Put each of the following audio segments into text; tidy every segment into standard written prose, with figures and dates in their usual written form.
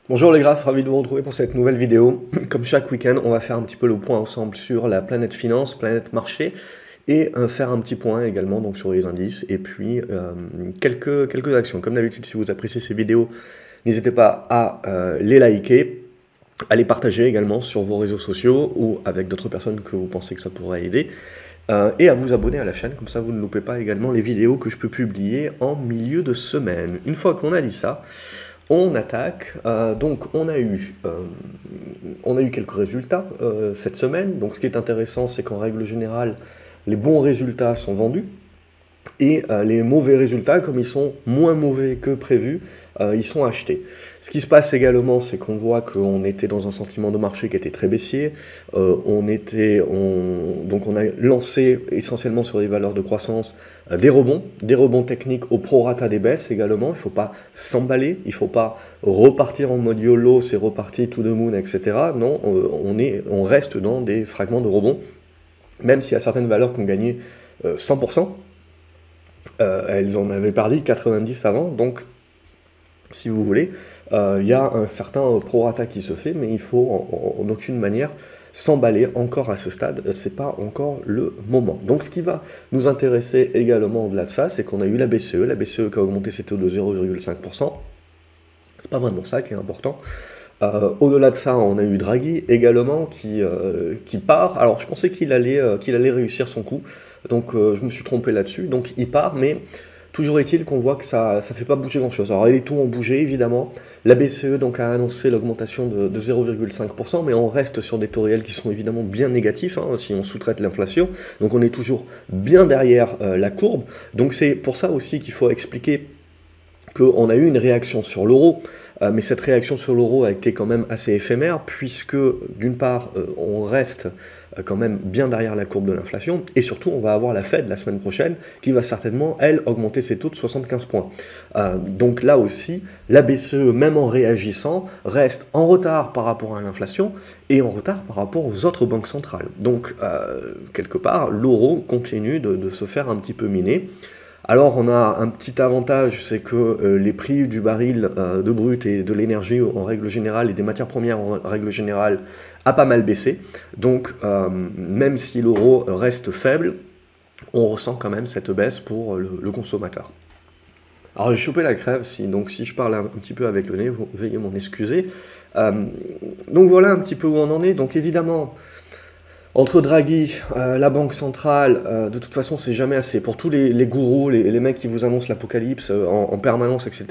Bonjour les graphes, ravi de vous retrouver pour cette nouvelle vidéo. Comme chaque week-end, on va faire un petit peu le point ensemble sur la planète finance, planète marché, et faire un petit point également donc, sur les indices, et puis quelques actions. Comme d'habitude, si vous appréciez ces vidéos, n'hésitez pas à les liker, à les partager également sur vos réseaux sociaux ou avec d'autres personnes que vous pensez que ça pourrait aider. Et à vous abonner à la chaîne, comme ça vous ne loupez pas également les vidéos que je peux publier en milieu de semaine. Une fois qu'on a dit ça, on attaque. Donc on a eu quelques résultats cette semaine. Donc ce qui est intéressant, c'est qu'en règle générale, les bons résultats sont vendus. Et les mauvais résultats, comme ils sont moins mauvais que prévu, ils sont achetés. Ce qui se passe également, c'est qu'on voit qu'on était dans un sentiment de marché qui était très baissier. Donc on a lancé essentiellement sur les valeurs de croissance des rebonds techniques au prorata des baisses également. Il ne faut pas s'emballer, il ne faut pas repartir en mode YOLO, c'est reparti to the moon, etc. Non, on reste dans des fragments de rebond, même s'il y a certaines valeurs qui ont gagné 100%. Elles en avaient perdu 90 avant, donc si vous voulez, il y a un certain prorata qui se fait, mais il faut en aucune manière s'emballer encore à ce stade, c'est pas encore le moment. Donc ce qui va nous intéresser également au-delà de ça, c'est qu'on a eu la BCE qui a augmenté ses taux de 0,5%, c'est pas vraiment ça qui est important. Au-delà de ça, on a eu Draghi également qui part. Alors je pensais qu'il allait réussir son coup, donc je me suis trompé là-dessus. Donc il part, mais toujours est-il qu'on voit que ça ne fait pas bouger grand-chose. Alors les taux ont bougé évidemment. La BCE donc a annoncé l'augmentation de 0,5%, mais on reste sur des taux réels qui sont évidemment bien négatifs si on sous-traite l'inflation. Donc on est toujours bien derrière la courbe. Donc c'est pour ça aussi qu'il faut expliquer qu'on a eu une réaction sur l'euro, mais cette réaction sur l'euro a été quand même assez éphémère, puisque d'une part, on reste quand même bien derrière la courbe de l'inflation, et surtout, on va avoir la Fed la semaine prochaine, qui va certainement, elle, augmenter ses taux de 75 points. Donc là aussi, la BCE, même en réagissant, reste en retard par rapport à l'inflation, et en retard par rapport aux autres banques centrales. Donc, quelque part, l'euro continue de se faire un petit peu miner. Alors on a un petit avantage, c'est que les prix du baril de brut et de l'énergie en règle générale et des matières premières en règle générale a pas mal baissé. Donc même si l'euro reste faible, on ressent quand même cette baisse pour le consommateur. Alors j'ai chopé la crève, donc si je parle un petit peu avec le nez, vous veuillez m'en excuser. Donc voilà un petit peu où on en est. Donc évidemment, entre Draghi, la Banque centrale, de toute façon, c'est jamais assez. Pour tous les gourous, les mecs qui vous annoncent l'apocalypse en permanence, etc.,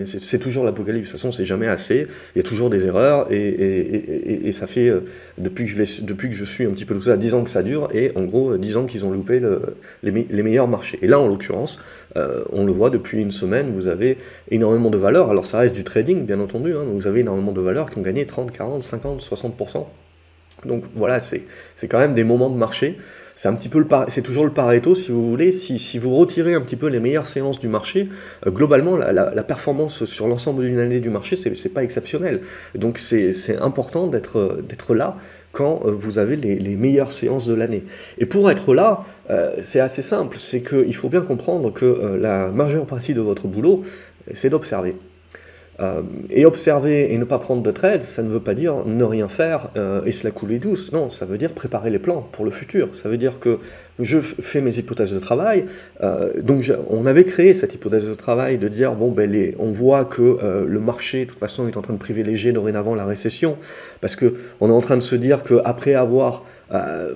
c'est toujours l'apocalypse. De toute façon, c'est jamais assez. Il y a toujours des erreurs, et ça fait, depuis que je suis un petit peu tout ça, 10 ans que ça dure, et en gros, 10 ans qu'ils ont loupé les meilleurs marchés. Et là, en l'occurrence, on le voit depuis une semaine, vous avez énormément de valeurs. Alors, ça reste du trading, bien entendu, mais vous avez énormément de valeurs qui ont gagné 30, 40, 50, 60%. Donc voilà, c'est quand même des moments de marché. C'est un petit peu c'est toujours le Pareto, si vous voulez. Si vous retirez un petit peu les meilleures séances du marché, globalement, la performance sur l'ensemble d'une année du marché, c'est pas exceptionnel. Donc c'est important d'être là quand vous avez les meilleures séances de l'année. Et pour être là, c'est assez simple. C'est qu'il faut bien comprendre que la majeure partie de votre boulot, c'est d'observer. Et observer et ne pas prendre de trade, ça ne veut pas dire ne rien faire et se la couler douce. Non, ça veut dire préparer les plans pour le futur. Ça veut dire que je fais mes hypothèses de travail. On avait créé cette hypothèse de travail de dire, bon, on voit que le marché, de toute façon, est en train de privilégier dorénavant la récession, parce qu'on est en train de se dire qu'après avoir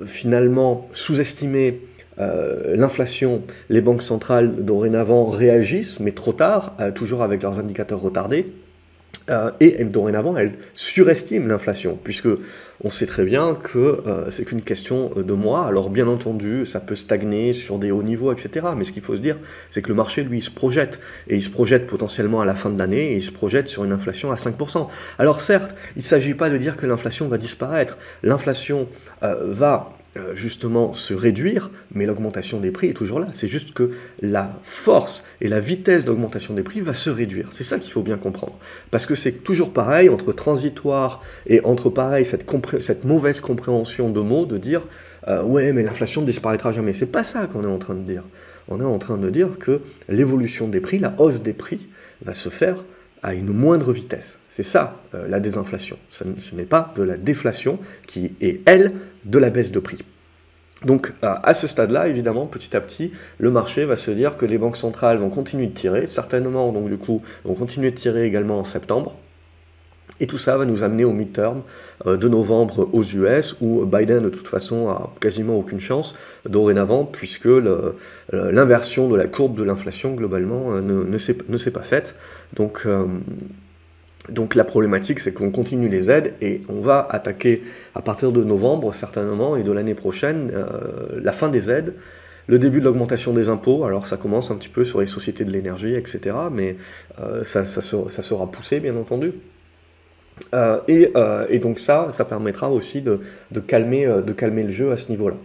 finalement sous-estimé l'inflation, les banques centrales dorénavant réagissent, mais trop tard, toujours avec leurs indicateurs retardés, et dorénavant elles surestiment l'inflation, puisque on sait très bien que c'est qu'une question de mois. Alors bien entendu, ça peut stagner sur des hauts niveaux, etc. Mais ce qu'il faut se dire, c'est que le marché, lui, il se projette, et il se projette potentiellement à la fin de l'année, et il se projette sur une inflation à 5%. Alors certes, il ne s'agit pas de dire que l'inflation va disparaître, l'inflation va justement se réduire, mais l'augmentation des prix est toujours là. C'est juste que la force et la vitesse d'augmentation des prix va se réduire. C'est ça qu'il faut bien comprendre. Parce que c'est toujours pareil, entre transitoire et entre pareil, cette mauvaise compréhension de mots, de dire ouais, mais l'inflation ne disparaîtra jamais. C'est pas ça qu'on est en train de dire. On est en train de dire que l'évolution des prix, la hausse des prix, va se faire à une moindre vitesse. C'est ça la désinflation. Ce n'est pas de la déflation qui est, elle, de la baisse de prix. Donc à ce stade-là, évidemment, petit à petit, le marché va se dire que les banques centrales vont continuer de tirer, certainement, donc du coup, vont continuer de tirer également en septembre. Et tout ça va nous amener au midterm de novembre aux US, où Biden, de toute façon, a quasiment aucune chance dorénavant, puisque l'inversion de la courbe de l'inflation, globalement, ne s'est pas faite. Donc la problématique, c'est qu'on continue les aides, et on va attaquer, à partir de novembre, certainement, et de l'année prochaine, la fin des aides, le début de l'augmentation des impôts. Alors ça commence un petit peu sur les sociétés de l'énergie, etc., mais ça sera poussé, bien entendu. Et donc ça permettra aussi de calmer le jeu à ce niveau-là.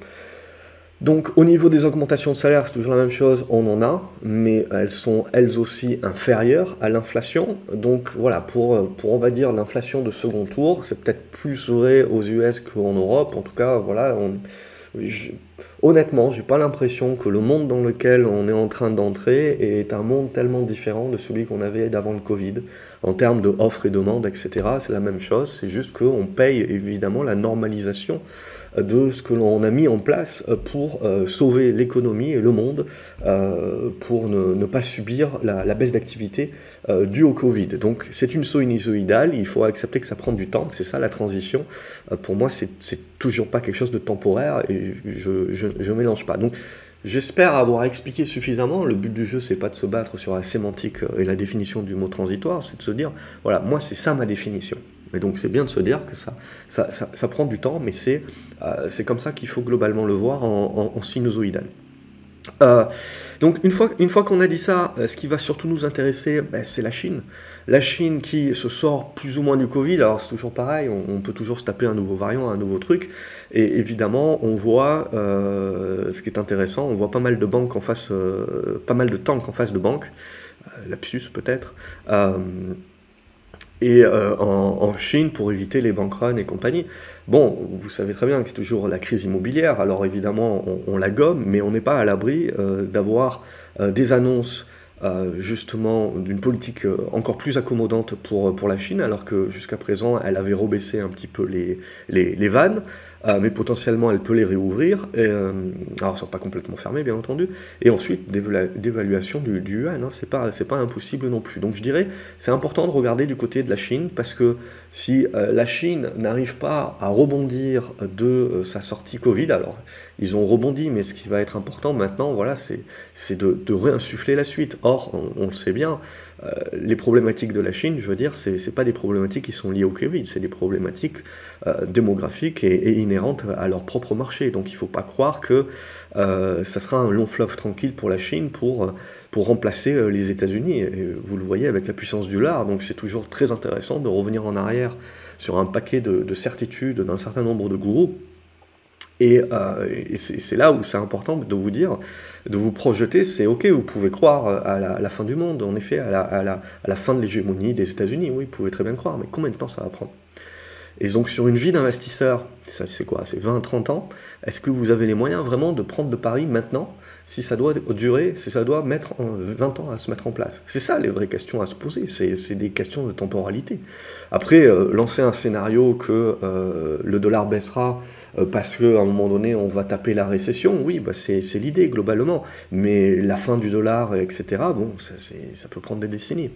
Donc au niveau des augmentations de salaire, c'est toujours la même chose, on en a, mais elles sont elles aussi inférieures à l'inflation. Donc voilà, pour on va dire l'inflation de second tour, c'est peut-être plus vrai aux US qu'en Europe. En tout cas, voilà, honnêtement, j'ai pas l'impression que le monde dans lequel on est en train d'entrer est un monde tellement différent de celui qu'on avait d'avant le Covid. En termes de offre et demande, etc., c'est la même chose, c'est juste qu'on paye évidemment la normalisation de ce que l'on a mis en place pour sauver l'économie et le monde, pour ne pas subir la baisse d'activité due au Covid. Donc c'est une sinusoïdale, il faut accepter que ça prend du temps, c'est ça la transition. Pour moi, c'est toujours pas quelque chose de temporaire, et je mélange pas. Donc j'espère avoir expliqué suffisamment. Le but du jeu, c'est pas de se battre sur la sémantique et la définition du mot transitoire, c'est de se dire, voilà, moi c'est ça ma définition. Et donc c'est bien de se dire que ça prend du temps, mais c'est comme ça qu'il faut globalement le voir en sinusoïdal. Donc une fois qu'on a dit ça, ce qui va surtout nous intéresser, c'est la Chine. La Chine qui se sort plus ou moins du Covid. Alors c'est toujours pareil, on peut toujours se taper un nouveau variant, un nouveau truc. Et évidemment, on voit, ce qui est intéressant, on voit pas mal de banques en face, pas mal de tanks en face de banques, lapsus peut-être, et en Chine pour éviter les bank runs et compagnie. Bon, vous savez très bien qu'il y a toujours la crise immobilière, alors évidemment on la gomme, mais on n'est pas à l'abri d'avoir des annonces justement d'une politique encore plus accommodante pour la Chine, alors que jusqu'à présent elle avait rebaissé un petit peu les vannes, mais potentiellement elle peut les réouvrir, alors ça n'est pas complètement fermé bien entendu, et ensuite d'évaluation du yuan, hein, c'est pas impossible non plus. Donc je dirais c'est important de regarder du côté de la Chine, parce que si la Chine n'arrive pas à rebondir de sa sortie Covid, alors ils ont rebondi, mais ce qui va être important maintenant, voilà, c'est de réinsuffler la suite. Or, on le sait bien, les problématiques de la Chine, je veux dire, c'est pas des problématiques qui sont liées au Covid, c'est des problématiques démographiques et inhérentes à leur propre marché. Donc il ne faut pas croire que ça sera un long fleuve tranquille pour la Chine pour remplacer les États-Unis. Et vous le voyez avec la puissance du dollar, donc c'est toujours très intéressant de revenir en arrière sur un paquet de certitudes d'un certain nombre de gourous. Et c'est là où c'est important de vous dire, de vous projeter, c'est ok, vous pouvez croire à la fin du monde, en effet, à la fin de l'hégémonie des États-Unis, oui, vous pouvez très bien croire, mais combien de temps ça va prendre? Et donc sur une vie d'investisseur, c'est quoi? C'est 20-30 ans, est-ce que vous avez les moyens vraiment de prendre de paris maintenant, si ça doit durer, si ça doit mettre 20 ans à se mettre en place? C'est ça les vraies questions à se poser, c'est des questions de temporalité. Après, lancer un scénario que le dollar baissera parce qu'à un moment donné on va taper la récession, oui, c'est l'idée globalement, mais la fin du dollar, etc., bon, ça peut prendre des décennies.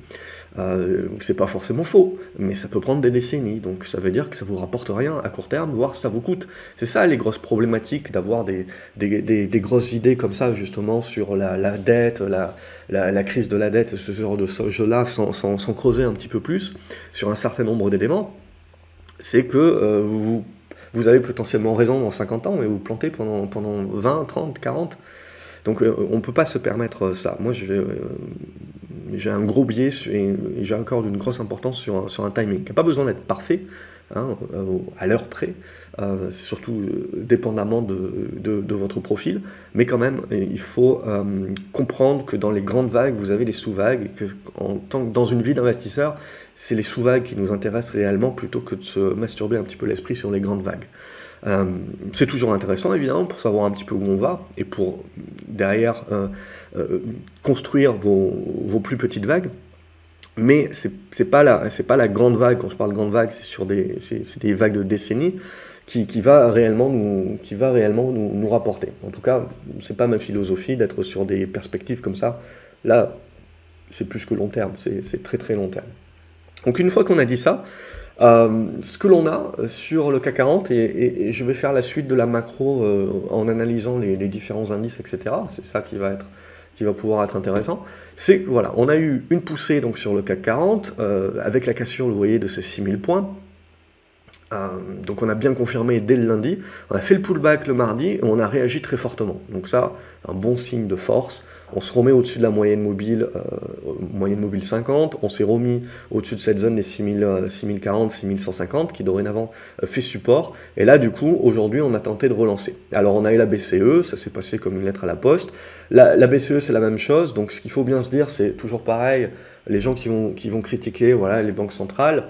C'est pas forcément faux, mais ça peut prendre des décennies, donc ça veut dire que ça vous rapporte rien à court terme, voire ça vous coûte. C'est ça les grosses problématiques d'avoir des grosses idées comme ça, justement, sur la dette, la crise de la dette, ce genre de jeu-là, sans creuser un petit peu plus sur un certain nombre d'éléments, c'est que vous avez potentiellement raison dans 50 ans, mais vous plantez pendant 20, 30, 40. Donc on ne peut pas se permettre ça. Moi j'ai un gros biais et j'accorde une grosse importance sur un timing qui n'a pas besoin d'être parfait, hein, à l'heure près, surtout dépendamment de votre profil, mais quand même il faut comprendre que dans les grandes vagues vous avez des sous-vagues, et que dans une vie d'investisseur, c'est les sous-vagues qui nous intéressent réellement plutôt que de se masturber un petit peu l'esprit sur les grandes vagues. C'est toujours intéressant évidemment pour savoir un petit peu où on va et pour derrière construire vos plus petites vagues. Mais c'est pas la grande vague. Quand je parle de grande vague, c'est des vagues de décennies qui va réellement nous rapporter. En tout cas, c'est pas ma philosophie d'être sur des perspectives comme ça. Là, c'est plus que long terme, c'est très très long terme. Donc une fois qu'on a dit ça, ce que l'on a sur le CAC 40, et je vais faire la suite de la macro en analysant les différents indices, etc. C'est ça qui va pouvoir être intéressant. C'est que voilà, on a eu une poussée donc sur le CAC 40, avec la cassure, vous voyez, de ces 6000 points. Donc on a bien confirmé dès le lundi, on a fait le pullback le mardi et on a réagi très fortement. Donc ça, un bon signe de force. On se remet au-dessus de la moyenne mobile 50, on s'est remis au-dessus de cette zone des 6040, 6150 qui dorénavant fait support. Et là du coup, aujourd'hui on a tenté de relancer. Alors on a eu la BCE, ça s'est passé comme une lettre à la poste. La BCE c'est la même chose, donc ce qu'il faut bien se dire c'est toujours pareil, les gens qui vont critiquer voilà, les banques centrales,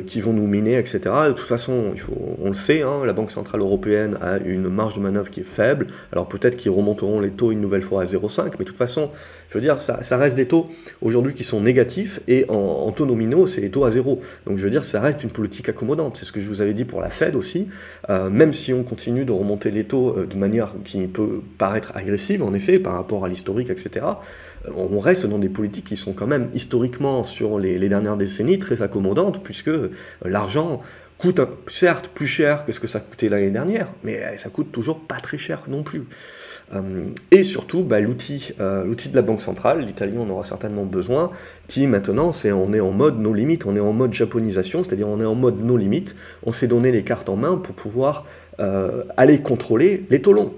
qui vont nous miner, etc. De toute façon, on le sait, hein, la Banque Centrale Européenne a une marge de manœuvre qui est faible, alors peut-être qu'ils remonteront les taux une nouvelle fois à 0,5, mais de toute façon, je veux dire, ça reste des taux aujourd'hui qui sont négatifs, et en taux nominaux, c'est les taux à zéro. Donc je veux dire, ça reste une politique accommodante, c'est ce que je vous avais dit pour la Fed aussi, même si on continue de remonter les taux de manière qui peut paraître agressive, en effet, par rapport à l'historique, etc., on reste dans des politiques qui sont quand même historiquement, sur les dernières décennies, très accommodantes, puisque l'argent coûte certes plus cher que ce que ça coûtait l'année dernière, mais ça coûte toujours pas très cher non plus. Et surtout, l'outil de la Banque Centrale, l'Italie en aura certainement besoin, qui maintenant, on est en mode no limit, on est en mode japonisation, c'est-à-dire on est en mode no limit, on s'est donné les cartes en main pour pouvoir aller contrôler les taux longs.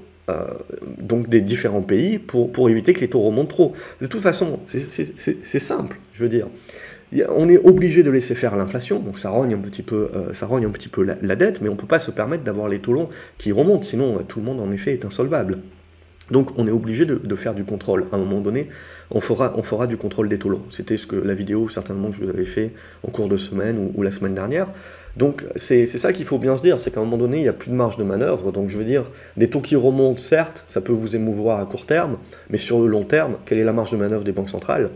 Donc des différents pays pour éviter que les taux remontent trop. De toute façon, c'est simple, je veux dire. On est obligé de laisser faire l'inflation, donc ça rogne un petit peu la dette, mais on ne peut pas se permettre d'avoir les taux longs qui remontent, sinon tout le monde en effet est insolvable. Donc on est obligé de faire du contrôle. À un moment donné, on fera du contrôle des taux longs. C'était la vidéo certainement que je vous avais fait en cours de semaine ou la semaine dernière. Donc c'est ça qu'il faut bien se dire, c'est qu'à un moment donné, il n'y a plus de marge de manœuvre. Donc je veux dire, des taux qui remontent, certes, ça peut vous émouvoir à court terme, mais sur le long terme, quelle est la marge de manœuvre des banques centrales ?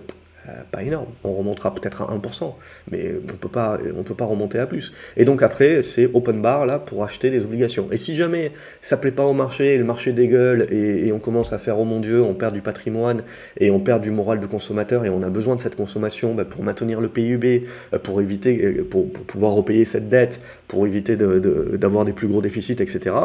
Pas énorme, on remontera peut-être à 1%, mais on peut pas remonter à plus. Et donc après, c'est open bar là pour acheter des obligations. Et si jamais ça plaît pas au marché, le marché dégueule et on commence à faire oh mon Dieu, on perd du patrimoine et on perd du moral du consommateur et on a besoin de cette consommation pour maintenir le PIB, pour pouvoir repayer cette dette, pour éviter d'avoir des plus gros déficits, etc.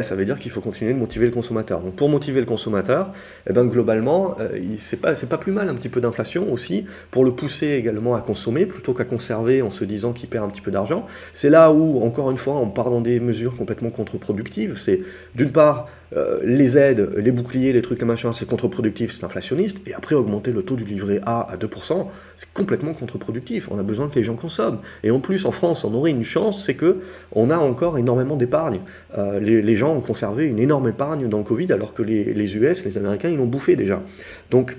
Ça veut dire qu'il faut continuer de motiver le consommateur. Donc pour motiver le consommateur, globalement, c'est pas plus mal un petit peu d'inflation aussi, pour le pousser également à consommer plutôt qu'à conserver en se disant qu'il perd un petit peu d'argent. C'est là où, encore une fois, on part dans des mesures complètement contre-productives. C'est d'une part les aides, les boucliers, les trucs, les machins, c'est contre-productif, c'est inflationniste, et après augmenter le taux du livret A à 2%, c'est complètement contre-productif. On a besoin que les gens consomment. Et en plus, en France, on aurait une chance, c'est que on a encore énormément d'épargne. Les gens ont conservé une énorme épargne dans le Covid, alors que les US, les Américains, ils l'ont bouffé déjà. Donc,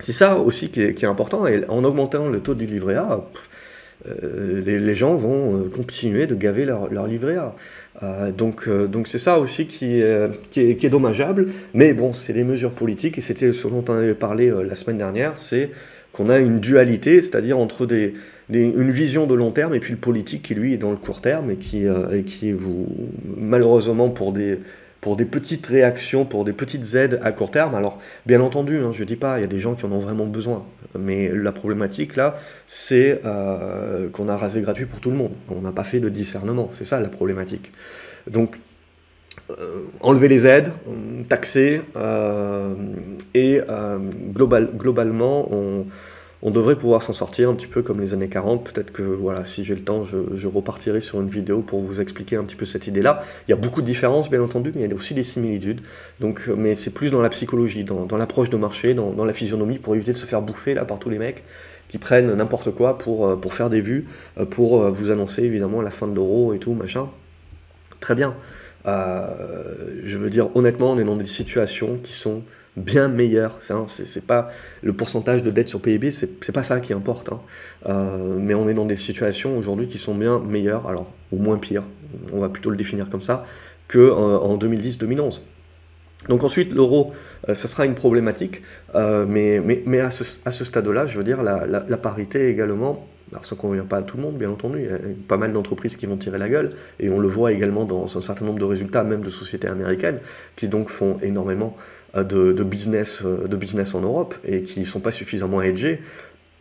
c'est ça aussi qui est important, et en augmentant le taux du livret A, les gens vont continuer de gaver leur livret A. Donc c'est ça aussi qui est dommageable, mais bon, c'est des mesures politiques, et c'était ce dont on avait parlé la semaine dernière, c'est qu'on a une dualité, c'est-à-dire entre une vision de long terme et puis le politique qui lui est dans le court terme et qui vous, malheureusement pour des petites réactions, pour des petites aides à court terme. Alors, bien entendu, je ne dis pas, il y a des gens qui en ont vraiment besoin. Mais la problématique, là, c'est qu'on a rasé gratuit pour tout le monde. On n'a pas fait de discernement. C'est ça, la problématique. Donc, enlever les aides, taxer, et globalement, on devrait pouvoir s'en sortir un petit peu comme les années 40. Peut-être que, voilà, si j'ai le temps, je repartirai sur une vidéo pour vous expliquer un petit peu cette idée-là. Il y a beaucoup de différences, bien entendu, mais il y a aussi des similitudes. Donc, mais c'est plus dans la psychologie, dans l'approche de marché, dans la physionomie, pour éviter de se faire bouffer là par tous les mecs qui prennent n'importe quoi pour faire des vues, pour vous annoncer évidemment la fin de l'euro et tout, machin. Très bien. Je veux dire, honnêtement, on est dans des situations qui sont bien meilleur, c'est pas le pourcentage de dette sur PIB, c'est pas ça qui importe, mais on est dans des situations aujourd'hui qui sont bien meilleures, alors ou moins pires, on va plutôt le définir comme ça, que en 2010-2011. Donc ensuite, l'euro, ça sera une problématique, mais à ce stade-là, je veux dire, la parité également, alors ça ne convient pas à tout le monde, bien entendu, il y a pas mal d'entreprises qui vont tirer la gueule, et on le voit également dans un certain nombre de résultats, même de sociétés américaines, qui donc font énormément de business en Europe, et qui ne sont pas suffisamment hedgés,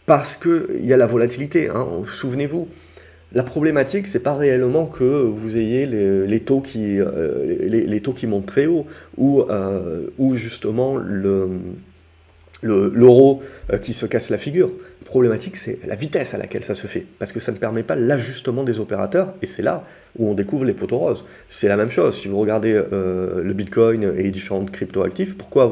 parce qu'il y a la volatilité, hein. Souvenez-vous, la problématique, c'est pas réellement que vous ayez les taux les taux qui montent très haut ou justement l'euro qui se casse la figure. La problématique, c'est la vitesse à laquelle ça se fait, parce que ça ne permet pas l'ajustement des opérateurs, et c'est là où on découvre les poteaux roses. C'est la même chose, si vous regardez le Bitcoin et les différentes crypto-actifs, pourquoi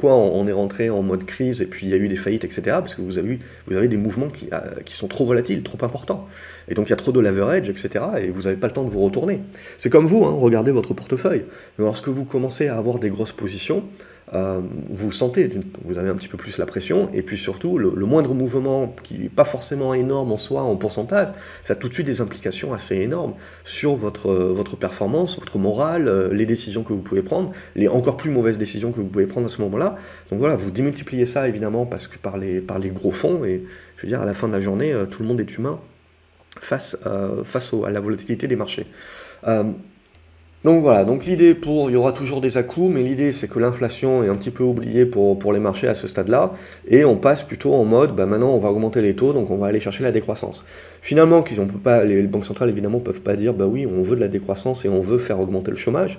on est rentré en mode crise, et puis il y a eu des faillites, etc. Parce que vous avez des mouvements qui sont trop volatiles, trop importants. Et donc il y a trop de leverage, etc. Et vous n'avez pas le temps de vous retourner. C'est comme vous, hein, regardez votre portefeuille. Lorsque vous commencez à avoir des grosses positions, vous le sentez, vous avez un petit peu plus la pression, et puis surtout, le moindre mouvement, qui n'est pas forcément énorme en soi, en pourcentage, ça a tout de suite des implications assez énormes sur votre performance, votre morale, les décisions que vous pouvez prendre, les encore plus mauvaises décisions que vous pouvez prendre à ce moment-là. Donc voilà, vous démultipliez ça évidemment parce que par les gros fonds, et je veux dire, à la fin de la journée, tout le monde est humain face à la volatilité des marchés. Donc voilà, donc l'idée il y aura toujours des à-coups, mais l'idée c'est que l'inflation est un petit peu oubliée pour les marchés à ce stade-là, et on passe plutôt en mode, maintenant on va augmenter les taux, donc on va aller chercher la décroissance. Finalement, les banques centrales évidemment peuvent pas dire, oui, on veut de la décroissance et on veut faire augmenter le chômage,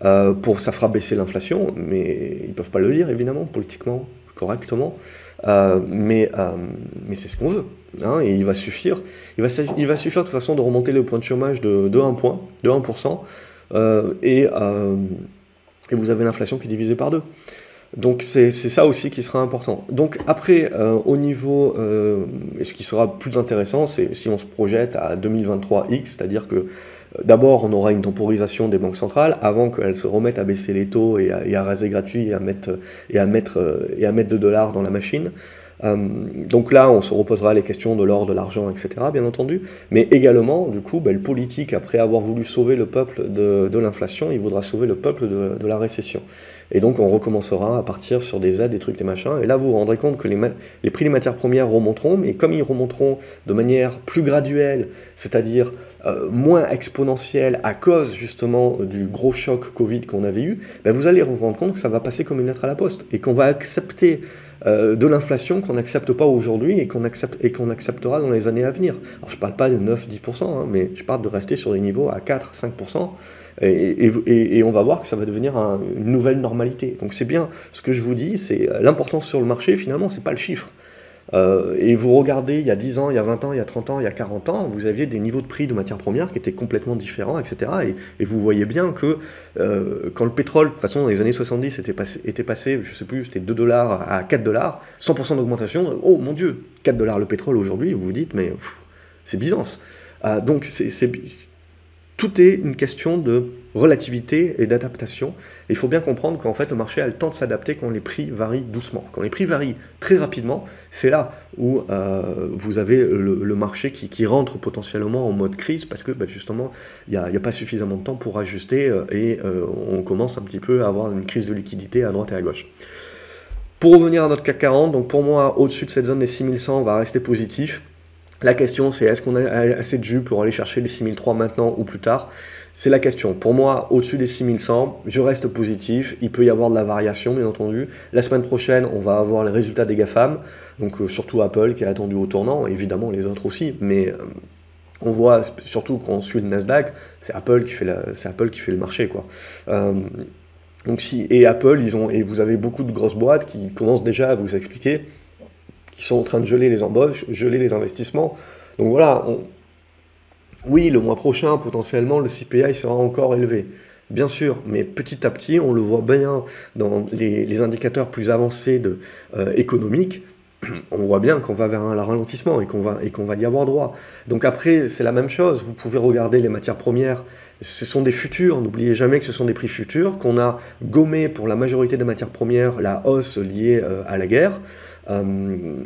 ça fera baisser l'inflation, mais ils peuvent pas le dire évidemment, politiquement, correctement, mais c'est ce qu'on veut, hein, et il va suffire de toute façon de remonter le point de chômage de 1 point, de 1%, et vous avez l'inflation qui est divisée par 2. Donc c'est ça aussi qui sera important. Donc après, au niveau, ce qui sera plus intéressant, c'est si on se projette à 2023X, c'est-à-dire que d'abord on aura une temporisation des banques centrales avant qu'elles se remettent à baisser les taux et à raser gratuit et à mettre de dollars dans la machine. Donc là, on se reposera les questions de l'or, de l'argent, etc., bien entendu, mais également, du coup, le politique, après avoir voulu sauver le peuple de l'inflation, il voudra sauver le peuple de la récession. Et donc, on recommencera à partir sur des aides, des trucs, des machins, et là, vous vous rendrez compte que les prix des matières premières remonteront, mais comme ils remonteront de manière plus graduelle, c'est-à-dire moins exponentielle à cause, justement, du gros choc Covid qu'on avait eu, vous allez vous rendre compte que ça va passer comme une lettre à la poste, et qu'on va accepter de l'inflation qu'on n'accepte pas aujourd'hui et qu'on acceptera dans les années à venir. Alors je ne parle pas de 9-10%, hein, mais je parle de rester sur des niveaux à 4-5%, et on va voir que ça va devenir une nouvelle normalité. Donc c'est bien, ce que je vous dis, c'est l'importance sur le marché, finalement, c'est pas le chiffre. Et vous regardez, il y a 10 ans, il y a 20 ans, il y a 30 ans, il y a 40 ans, vous aviez des niveaux de prix de matières premières qui étaient complètement différents, etc. Et vous voyez bien que quand le pétrole, de toute façon, dans les années 70, était passé, je sais plus, c'était 2 dollars à 4 dollars, 100% d'augmentation, oh mon Dieu, 4 dollars le pétrole aujourd'hui, vous vous dites, mais c'est Byzance. Donc tout est une question de relativité et d'adaptation. Il faut bien comprendre qu'en fait, le marché a le temps de s'adapter quand les prix varient doucement. Quand les prix varient très rapidement, c'est là où vous avez le marché qui rentre potentiellement en mode crise parce que justement, il n'y a pas suffisamment de temps pour ajuster et on commence un petit peu à avoir une crise de liquidité à droite et à gauche. Pour revenir à notre CAC 40, donc pour moi, au-dessus de cette zone des 6100, on va rester positif. La question, c'est est-ce qu'on a assez de jus pour aller chercher les 6003 maintenant ou plus tard? C'est la question. Pour moi, au-dessus des 6100, je reste positif. Il peut y avoir de la variation, bien entendu. La semaine prochaine, on va avoir les résultats des GAFAM, donc surtout Apple qui est attendu au tournant, évidemment les autres aussi, mais on voit surtout quand on suit le Nasdaq, c'est Apple qui fait le marché, quoi. Et Apple, et vous avez beaucoup de grosses boîtes qui commencent déjà à vous expliquer qui sont en train de geler les embauches, geler les investissements. Donc voilà, oui, le mois prochain, potentiellement, le CPI sera encore élevé. Bien sûr, mais petit à petit, on le voit bien dans les indicateurs plus avancés économiques, on voit bien qu'on va vers un ralentissement et qu'on va y avoir droit. Donc après, c'est la même chose, vous pouvez regarder les matières premières, ce sont des futurs, n'oubliez jamais que ce sont des prix futurs, qu'on a gommé pour la majorité des matières premières la hausse liée à la guerre,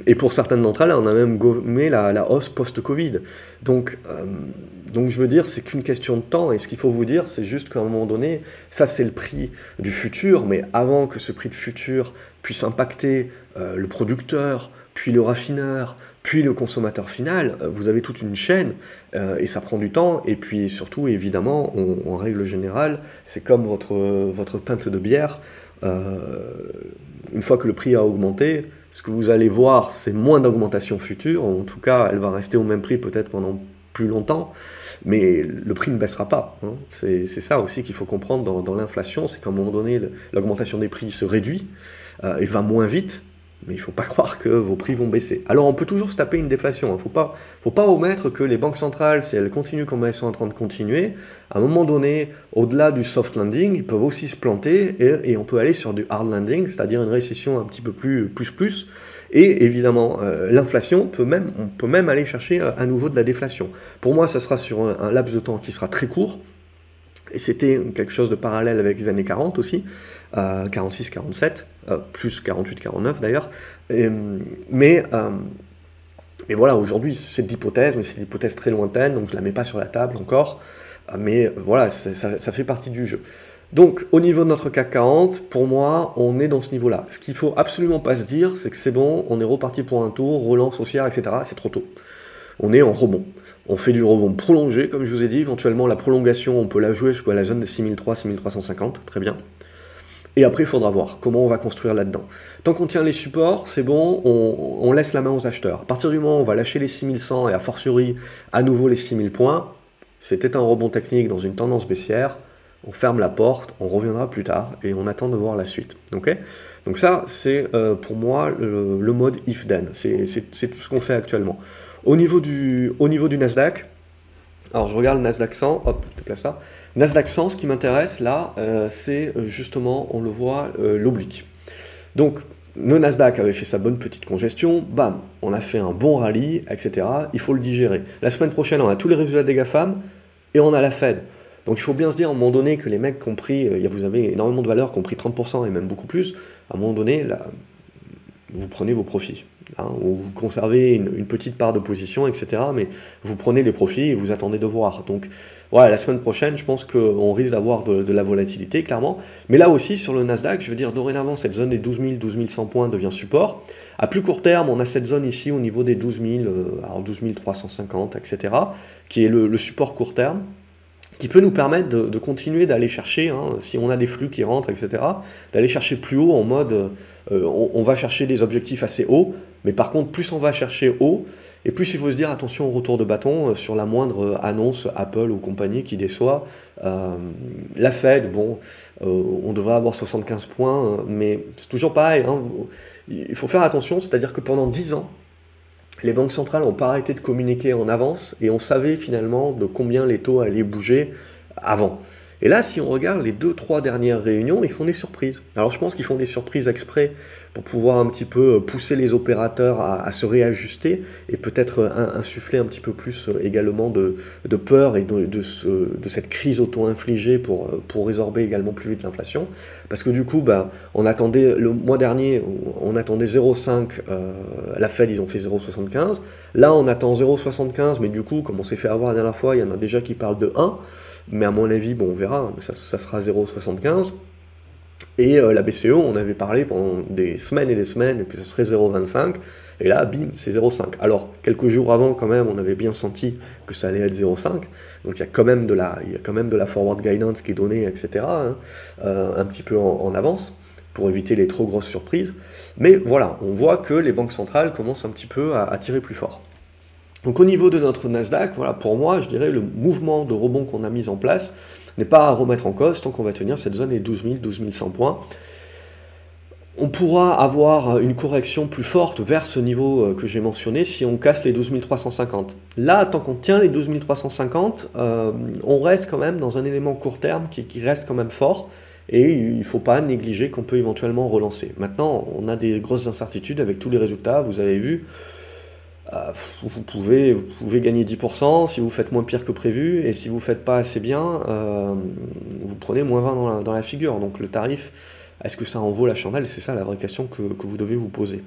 Et pour certaines d'entre elles, on a même gommé la hausse post-Covid. Donc, je veux dire, c'est qu'une question de temps. Et ce qu'il faut vous dire, c'est juste qu'à un moment donné, ça c'est le prix du futur. Mais avant que ce prix de futur puisse impacter le producteur, puis le raffineur, puis le consommateur final, vous avez toute une chaîne et ça prend du temps. Et puis surtout, évidemment, en règle générale, c'est comme votre pinte de bière. Une fois que le prix a augmenté, ce que vous allez voir, c'est moins d'augmentation future. En tout cas, elle va rester au même prix peut-être pendant plus longtemps, mais le prix ne baissera pas. Hein. C'est ça aussi qu'il faut comprendre dans l'inflation, c'est qu'à un moment donné, l'augmentation des prix se réduit et va moins vite, mais il ne faut pas croire que vos prix vont baisser. Alors on peut toujours se taper une déflation, il ne faut pas omettre que les banques centrales, si elles continuent comme elles sont en train de continuer, à un moment donné, au-delà du soft landing, ils peuvent aussi se planter et on peut aller sur du hard landing, c'est-à-dire une récession un petit peu plus. Et évidemment, l'inflation, on peut même aller chercher à nouveau de la déflation. Pour moi, ça sera sur un laps de temps qui sera très court, et c'était quelque chose de parallèle avec les années 40 aussi, 46-47, plus 48-49 d'ailleurs. Mais voilà, aujourd'hui c'est d'hypothèse, mais c'est une hypothèse très lointaine, donc je ne la mets pas sur la table encore. Mais voilà, ça fait partie du jeu. Donc au niveau de notre CAC 40, pour moi, on est dans ce niveau-là. Ce qu'il ne faut absolument pas se dire, c'est que c'est bon, on est reparti pour un tour, relance haussière, etc. C'est trop tôt. On est en rebond. On fait du rebond prolongé, comme je vous ai dit. Éventuellement, la prolongation, on peut la jouer jusqu'à la zone de 6300-6350, très bien. Et après, il faudra voir comment on va construire là-dedans. Tant qu'on tient les supports, c'est bon, on laisse la main aux acheteurs. À partir du moment où on va lâcher les 6100 et a fortiori à nouveau les 6000 points, c'était un rebond technique dans une tendance baissière, on ferme la porte, on reviendra plus tard et on attend de voir la suite. Okay, donc ça, c'est pour moi le mode if-then. C'est tout ce qu'on fait actuellement. Au niveau du Nasdaq, alors je regarde le Nasdaq 100, hop, je déplace ça. Nasdaq 100, ce qui m'intéresse là, c'est justement, on le voit, l'oblique. Donc, le Nasdaq avait fait sa bonne petite congestion, bam, on a fait un bon rallye, etc. Il faut le digérer. La semaine prochaine, on a tous les résultats des GAFAM et on a la Fed. Donc il faut bien se dire à un moment donné que les mecs qui ont pris, vous avez énormément de valeurs qui ont pris 30% et même beaucoup plus, à un moment donné, là, vous prenez vos profits. Hein, vous conservez une petite part de position, etc. Mais vous prenez les profits et vous attendez de voir. Donc voilà, la semaine prochaine, je pense qu'on risque d'avoir de la volatilité, clairement. Mais là aussi, sur le Nasdaq, je veux dire, dorénavant, cette zone des 12 000, 12 100 points devient support. À plus court terme, on a cette zone ici au niveau des 12 000, alors 12 350, etc., qui est le support court terme, qui peut nous permettre de continuer d'aller chercher, hein, si on a des flux qui rentrent, etc., d'aller chercher plus haut en mode, on va chercher des objectifs assez hauts, mais par contre, plus on va chercher haut, et plus il faut se dire attention au retour de bâton sur la moindre annonce Apple ou compagnie qui déçoit. La Fed, bon, on devrait avoir 75 points, mais c'est toujours pareil, hein, il faut faire attention, c'est-à-dire que pendant 10 ans, les banques centrales n'ont pas arrêté de communiquer en avance et on savait finalement de combien les taux allaient bouger avant. Et là, si on regarde les 2-3 dernières réunions, ils font des surprises. Alors je pense qu'ils font des surprises exprès pour pouvoir un petit peu pousser les opérateurs à se réajuster et peut-être insuffler un petit peu plus également de peur et de cette crise auto-infligée pour résorber également plus vite l'inflation. Parce que du coup, on attendait, le mois dernier, on attendait 0,5, la Fed, ils ont fait 0,75. Là, on attend 0,75, mais du coup, comme on s'est fait avoir la dernière fois, il y en a déjà qui parlent de 1. Mais à mon avis, bon, on verra, ça sera 0,75. Et la BCE, on avait parlé pendant des semaines et des semaines que ça serait 0,25. Et là, bim, c'est 0,5. Alors, quelques jours avant, quand même, on avait bien senti que ça allait être 0,5. Donc, il y a quand même de la forward guidance qui est donnée, etc. Hein, un petit peu en avance pour éviter les trop grosses surprises. Mais voilà, on voit que les banques centrales commencent un petit peu à tirer plus fort. Donc au niveau de notre Nasdaq, voilà, pour moi, je dirais le mouvement de rebond qu'on a mis en place n'est pas à remettre en cause tant qu'on va tenir cette zone des 12 000, 12 100 points. On pourra avoir une correction plus forte vers ce niveau que j'ai mentionné si on casse les 12 350. Là, tant qu'on tient les 12 350, on reste quand même dans un élément court terme qui reste quand même fort. Et il ne faut pas négliger qu'on peut éventuellement relancer. Maintenant, on a des grosses incertitudes avec tous les résultats, vous avez vu. Vous pouvez gagner 10% si vous faites moins pire que prévu, et si vous ne faites pas assez bien, vous prenez moins 20 dans la figure. Donc le tarif, est-ce que ça en vaut la chandelle? C'est ça la vraie question que vous devez vous poser.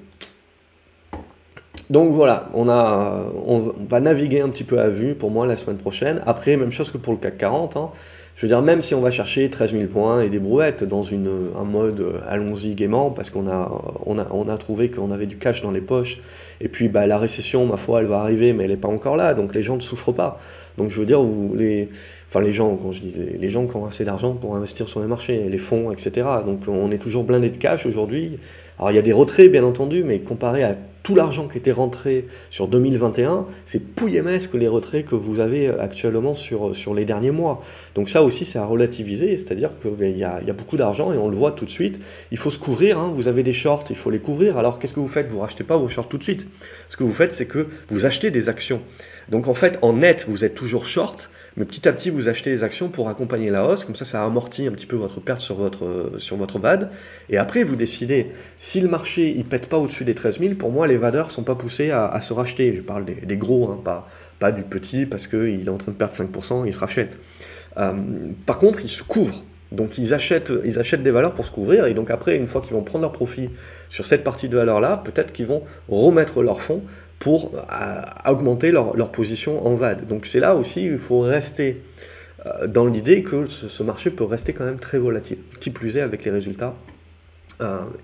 Donc voilà, on va naviguer un petit peu à vue pour moi la semaine prochaine. Après, même chose que pour le CAC 40, hein. Je veux dire, même si on va chercher 13 000 points et des brouettes dans un mode allons-y gaiement, parce qu'on a trouvé qu'on avait du cash dans les poches, et puis bah, la récession, ma foi, elle va arriver, mais elle n'est pas encore là, donc les gens ne souffrent pas. Donc je veux dire, enfin les gens, quand je dis les gens qui ont assez d'argent pour investir sur les marchés, les fonds, etc. Donc on est toujours blindé de cash aujourd'hui. Alors il y a des retraits, bien entendu, mais comparé à tout l'argent qui était rentré sur 2021, c'est pouillemesque les retraits que vous avez actuellement sur les derniers mois. Donc ça aussi, c'est à relativiser, c'est-à-dire qu'il y a beaucoup d'argent et on le voit tout de suite. Il faut se couvrir, hein. Vous avez des shorts, il faut les couvrir. Alors qu'est-ce que vous faites? Vous ne rachetez pas vos shorts tout de suite. Ce que vous faites, c'est que vous achetez des actions. Donc en fait, en net, vous êtes toujours short, mais petit à petit, vous achetez les actions pour accompagner la hausse. Comme ça amortit un petit peu votre perte sur votre VAD. Et après, vous décidez, si le marché ne pète pas au-dessus des 13 000, pour moi, les vadeurs ne sont pas poussés à se racheter. Je parle des gros, hein, pas du petit, parce qu'il est en train de perdre 5%, il se rachète. Par contre, ils se couvrent. Donc ils achètent des valeurs pour se couvrir, et donc après, une fois qu'ils vont prendre leur profit sur cette partie de valeur-là, peut-être qu'ils vont remettre leurs fonds pour augmenter leur position en VAD. Donc c'est là aussi il faut rester dans l'idée que ce marché peut rester quand même très volatile, qui plus est avec les résultats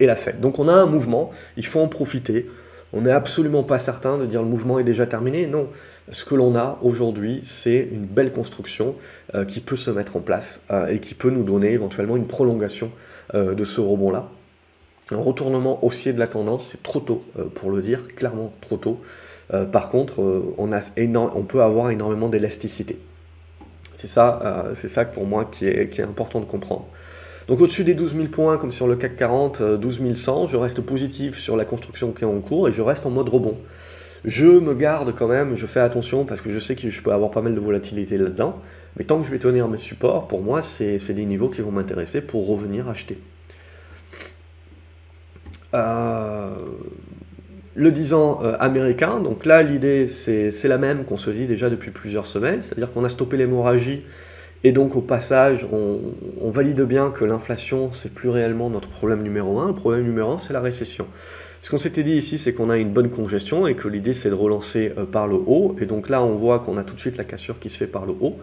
et la Fed. Donc on a un mouvement, il faut en profiter. On n'est absolument pas certain de dire le mouvement est déjà terminé. Non, ce que l'on a aujourd'hui, c'est une belle construction qui peut se mettre en place et qui peut nous donner éventuellement une prolongation de ce rebond-là. Un retournement haussier de la tendance, c'est trop tôt pour le dire, clairement trop tôt. Par contre, on peut avoir énormément d'élasticité. C'est ça pour moi qui est important de comprendre. Donc au-dessus des 12 000 points, comme sur le CAC 40, 12 100, je reste positif sur la construction qui est en cours et je reste en mode rebond. Je me garde quand même, je fais attention parce que je sais que je peux avoir pas mal de volatilité là-dedans. Mais tant que je vais tenir mes supports, pour moi, c'est des niveaux qui vont m'intéresser pour revenir acheter. Le 10 ans américain, donc là l'idée c'est la même qu'on se dit déjà depuis plusieurs semaines, c'est-à-dire qu'on a stoppé l'hémorragie et donc au passage on valide bien que l'inflation c'est plus réellement notre problème numéro 1, le problème numéro 1 c'est la récession. Ce qu'on s'était dit ici c'est qu'on a une bonne congestion et que l'idée c'est de relancer par le haut, et donc là on voit qu'on a tout de suite la cassure qui se fait par le haut.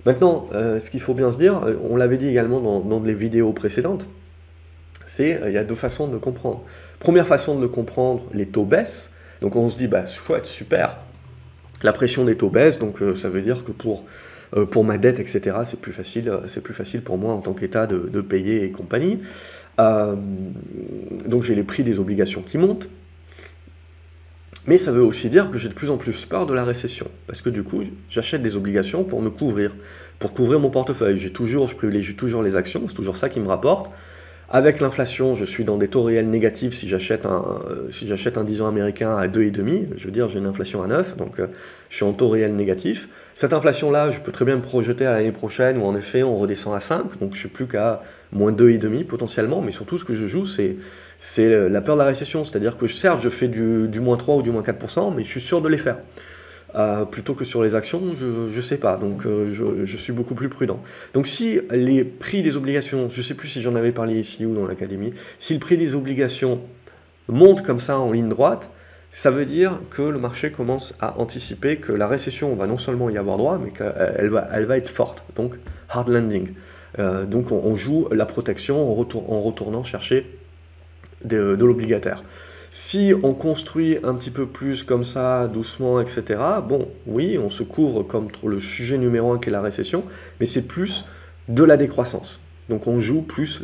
Maintenant ce qu'il faut bien se dire, on l'avait dit également dans les vidéos précédentes, il y a deux façons de le comprendre. Première façon de le comprendre, les taux baissent. Donc on se dit, bah chouette, super, la pression des taux baisse, donc ça veut dire que pour ma dette, etc., c'est plus facile pour moi en tant qu'État de payer et compagnie. Donc j'ai les prix des obligations qui montent. Mais ça veut aussi dire que j'ai de plus en plus peur de la récession. Parce que du coup, j'achète des obligations pour me couvrir, pour couvrir mon portefeuille. Je privilégie toujours les actions, c'est toujours ça qui me rapporte. Avec l'inflation, je suis dans des taux réels négatifs si j'achète un 10 ans américain à 2,5. Je veux dire, j'ai une inflation à 9, donc je suis en taux réel négatif. Cette inflation-là, je peux très bien me projeter à l'année prochaine où en effet on redescend à 5, donc je suis plus qu'à moins 2,5 potentiellement, mais surtout ce que je joue, c'est la peur de la récession. C'est-à-dire que certes, je fais du moins 3 ou du moins 4%, mais je suis sûr de les faire. Plutôt que sur les actions, je sais pas, donc je suis beaucoup plus prudent. Donc si les prix des obligations, je sais plus si j'en avais parlé ici ou dans l'académie, si le prix des obligations monte comme ça en ligne droite, ça veut dire que le marché commence à anticiper que la récession, on va non seulement y avoir droit, mais qu'elle va être forte, donc hard landing. Donc on joue la protection en retournant chercher de l'obligataire. Si on construit un petit peu plus comme ça, doucement, etc., bon, oui, on se couvre contre le sujet numéro 1 qui est la récession, mais c'est plus de la décroissance. Donc on joue plus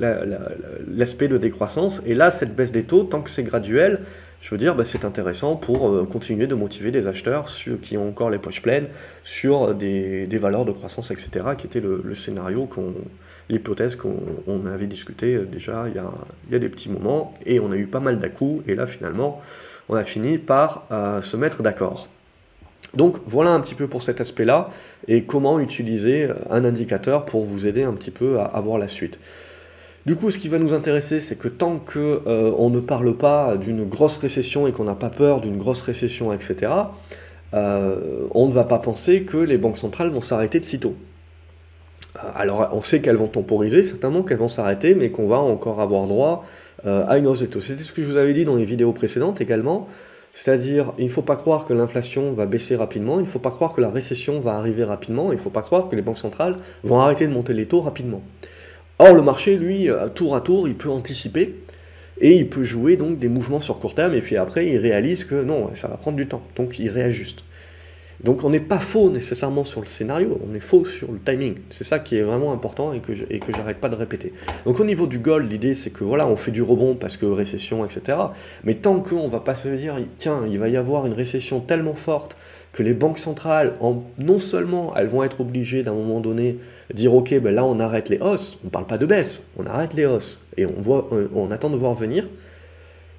l'aspect de décroissance, et là, cette baisse des taux, tant que c'est graduel, je veux dire, bah, c'est intéressant pour continuer de motiver des acheteurs qui ont encore les poches pleines sur des valeurs de croissance, etc., qui était le scénario, l'hypothèse qu'on avait discuté déjà il y a des petits moments, et on a eu pas mal d'à-coups, et là finalement, on a fini par se mettre d'accord. Donc voilà un petit peu pour cet aspect-là, et comment utiliser un indicateur pour vous aider un petit peu à avoir la suite. Du coup, ce qui va nous intéresser, c'est que tant qu'on ne parle pas d'une grosse récession et qu'on n'a pas peur d'une grosse récession, etc., on ne va pas penser que les banques centrales vont s'arrêter de sitôt. Alors, on sait qu'elles vont temporiser, certainement qu'elles vont s'arrêter, mais qu'on va encore avoir droit à une hausse des taux. C'était ce que je vous avais dit dans les vidéos précédentes également. C'est-à-dire, il ne faut pas croire que l'inflation va baisser rapidement, il ne faut pas croire que la récession va arriver rapidement, il ne faut pas croire que les banques centrales vont arrêter de monter les taux rapidement. Or, le marché, lui, tour à tour, il peut anticiper et il peut jouer donc des mouvements sur court terme et puis après, il réalise que non, ça va prendre du temps, donc il réajuste. Donc on n'est pas faux nécessairement sur le scénario, on est faux sur le timing. C'est ça qui est vraiment important et que j'arrête pas de répéter. Donc au niveau du gold, l'idée c'est que voilà, on fait du rebond parce que récession, etc. Mais tant qu'on va pas se dire, tiens, il va y avoir une récession tellement forte que les banques centrales, non seulement elles vont être obligées d'un moment donné dire ok, ben là on arrête les hausses, on ne parle pas de baisse, on arrête les hausses et on attend de voir venir,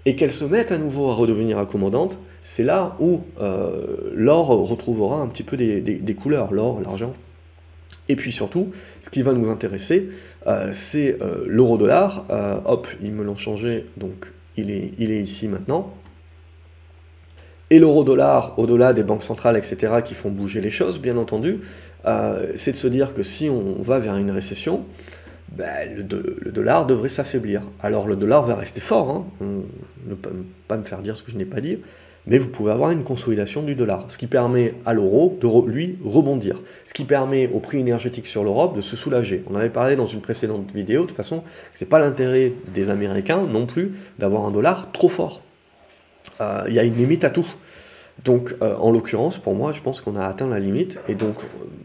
et qu'elles se mettent à nouveau à redevenir accommodantes, c'est là où l'or retrouvera un petit peu des couleurs, l'or, l'argent. Et puis surtout, ce qui va nous intéresser, c'est l'euro-dollar. Hop, ils me l'ont changé, donc il est ici maintenant. Et l'euro-dollar, au-delà des banques centrales, etc., qui font bouger les choses, bien entendu, c'est de se dire que si on va vers une récession, ben, le dollar devrait s'affaiblir. Alors le dollar va rester fort, hein, ne pas me faire dire ce que je n'ai pas dit, mais vous pouvez avoir une consolidation du dollar, ce qui permet à l'euro de lui rebondir, ce qui permet au prix énergétique sur l'Europe de se soulager. On avait parlé dans une précédente vidéo, de toute façon, c'est pas l'intérêt des Américains non plus d'avoir un dollar trop fort. Il y a une limite à tout. Donc, en l'occurrence, pour moi, je pense qu'on a atteint la limite. Et donc,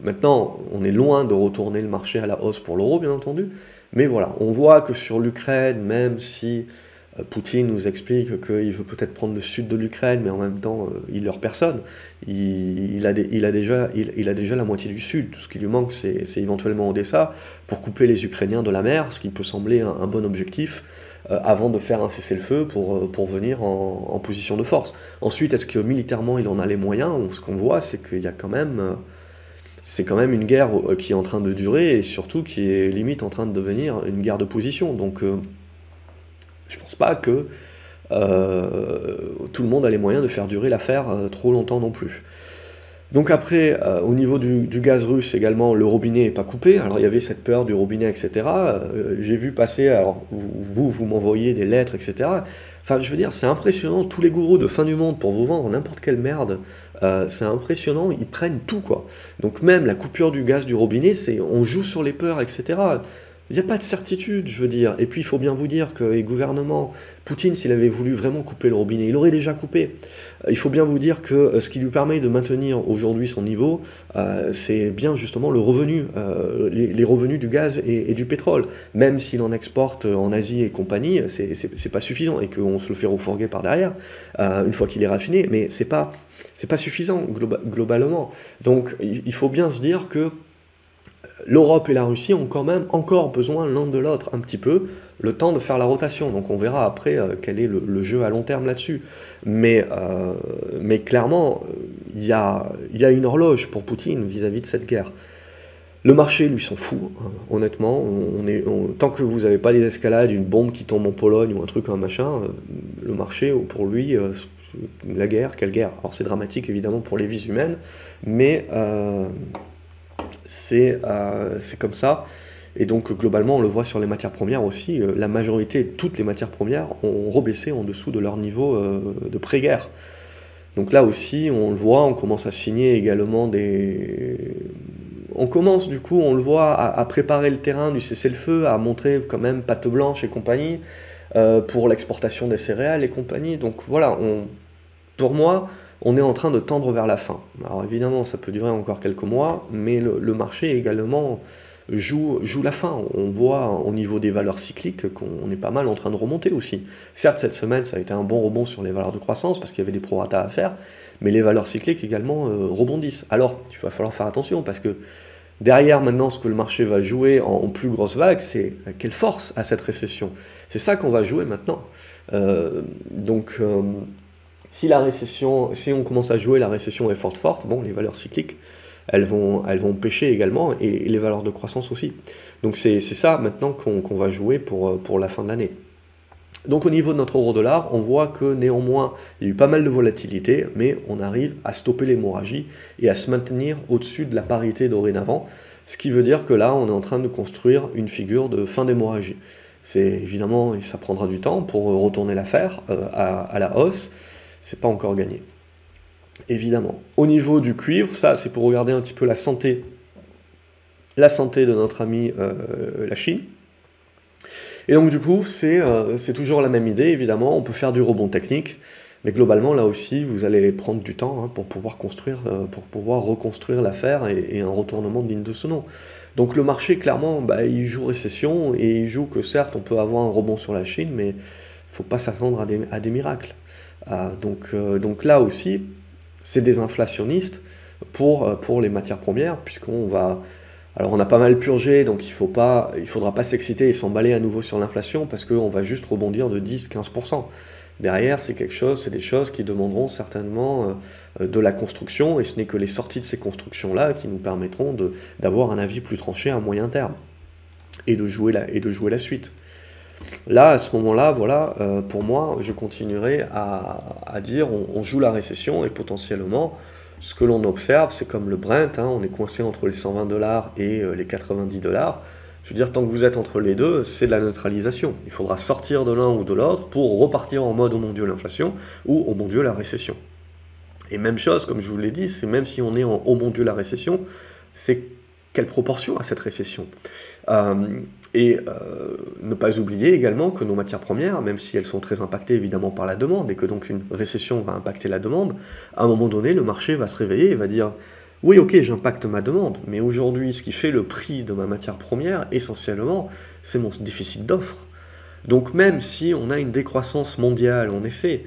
maintenant, on est loin de retourner le marché à la hausse pour l'euro, bien entendu. Mais voilà, on voit que sur l'Ukraine, même si Poutine nous explique qu'il veut peut-être prendre le sud de l'Ukraine, mais en même temps, il leurre personne. Il a déjà la moitié du sud. Tout ce qui lui manque, c'est éventuellement Odessa, pour couper les Ukrainiens de la mer, ce qui peut sembler un bon objectif, avant de faire un cessez-le-feu pour venir en position de force. Ensuite, est-ce que militairement, il en a les moyens? Ce qu'on voit, c'est qu'il y a quand même... c'est quand même une guerre qui est en train de durer, et surtout qui est limite en train de devenir une guerre de position. Donc, je pense pas que tout le monde a les moyens de faire durer l'affaire trop longtemps non plus. Donc après, au niveau du gaz russe également, le robinet n'est pas coupé. Alors il y avait cette peur du robinet, etc. J'ai vu passer, alors vous m'envoyez des lettres, etc. Enfin, je veux dire, c'est impressionnant, tous les gourous de fin du monde pour vous vendre n'importe quelle merde, c'est impressionnant, ils prennent tout, quoi. Donc même la coupure du gaz du robinet, on joue sur les peurs, etc. Il n'y a pas de certitude, je veux dire. Et puis, il faut bien vous dire que les gouvernements, Poutine, s'il avait voulu vraiment couper le robinet, il l'aurait déjà coupé. Il faut bien vous dire que ce qui lui permet de maintenir aujourd'hui son niveau, c'est bien justement le revenu, les revenus du gaz et du pétrole. Même s'il en exporte en Asie et compagnie, c'est pas suffisant et qu'on se le fait refourguer par derrière, une fois qu'il est raffiné, mais c'est pas suffisant globalement. Donc, il faut bien se dire que l'Europe et la Russie ont quand même encore besoin l'un de l'autre un petit peu, le temps de faire la rotation. Donc on verra après quel est le jeu à long terme là-dessus. Mais clairement, il y a une horloge pour Poutine vis-à-vis de cette guerre. Le marché, lui, s'en fout, hein, honnêtement. Tant que vous n'avez pas des escalades, une bombe qui tombe en Pologne ou un truc, un machin, le marché, pour lui, la guerre, quelle guerre? Alors c'est dramatique évidemment pour les vies humaines, mais... c'est comme ça, et donc globalement on le voit sur les matières premières aussi, la majorité, toutes les matières premières ont rebaissé en dessous de leur niveau de pré-guerre. Donc là aussi on le voit, on commence à signer également on commence du coup, on le voit, à préparer le terrain du cessez-le-feu, à montrer quand même patte blanche et compagnie, pour l'exportation des céréales et compagnie, donc voilà, pour moi, on est en train de tendre vers la fin. Alors évidemment, ça peut durer encore quelques mois, mais le marché également joue la fin. On voit au niveau des valeurs cycliques qu'on est pas mal en train de remonter aussi. Certes, cette semaine, ça a été un bon rebond sur les valeurs de croissance, parce qu'il y avait des prorata à faire, mais les valeurs cycliques également rebondissent. Alors, il va falloir faire attention, parce que derrière, maintenant, ce que le marché va jouer en plus grosse vague, c'est quelle force a cette récession. C'est ça qu'on va jouer maintenant. Si on commence à jouer la récession est forte, bon, les valeurs cycliques, elles vont pêcher également, et les valeurs de croissance aussi. Donc c'est ça maintenant qu'on va jouer pour la fin de l'année. Donc au niveau de notre euro-dollar, on voit que néanmoins, il y a eu pas mal de volatilité, mais on arrive à stopper l'hémorragie et à se maintenir au-dessus de la parité dorénavant, ce qui veut dire que là, on est en train de construire une figure de fin d'hémorragie. C'est évidemment, ça prendra du temps pour retourner l'affaire à la hausse. c'est pas encore gagné. Évidemment. Au niveau du cuivre, ça c'est pour regarder un petit peu la santé de notre ami la Chine. Et donc du coup, c'est toujours la même idée, évidemment, on peut faire du rebond technique, mais globalement, là aussi, vous allez prendre du temps hein, pour pouvoir reconstruire l'affaire et un retournement digne de ce nom. Donc le marché, clairement, bah, il joue récession, et il joue que certes, on peut avoir un rebond sur la Chine, mais il ne faut pas s'attendre à des miracles. Donc là aussi, c'est désinflationniste pour les matières premières, puisqu'on va... Alors on a pas mal purgé, donc il faudra pas s'exciter et s'emballer à nouveau sur l'inflation, parce qu'on va juste rebondir de 10-15%. Derrière, c'est des choses qui demanderont certainement de la construction, et ce n'est que les sorties de ces constructions-là qui nous permettront d'avoir un avis plus tranché à moyen terme, et de jouer la suite. Là, à ce moment-là, voilà, pour moi, je continuerai à dire on joue la récession, et potentiellement, ce que l'on observe, c'est comme le Brent, hein, on est coincé entre les 120 $ et les 90 $. Je veux dire, tant que vous êtes entre les deux, c'est de la neutralisation. Il faudra sortir de l'un ou de l'autre pour repartir en mode oh mon Dieu l'inflation ou oh mon Dieu la récession. Et même chose, comme je vous l'ai dit, c'est même si on est en oh mon Dieu la récession, c'est quelle proportion à cette récession ne pas oublier également que nos matières premières, même si elles sont très impactées évidemment par la demande, et que donc une récession va impacter la demande, à un moment donné, le marché va se réveiller et va dire « Oui, ok, j'impacte ma demande, mais aujourd'hui, ce qui fait le prix de ma matière première, essentiellement, c'est mon déficit d'offres. » Donc même si on a une décroissance mondiale, en effet,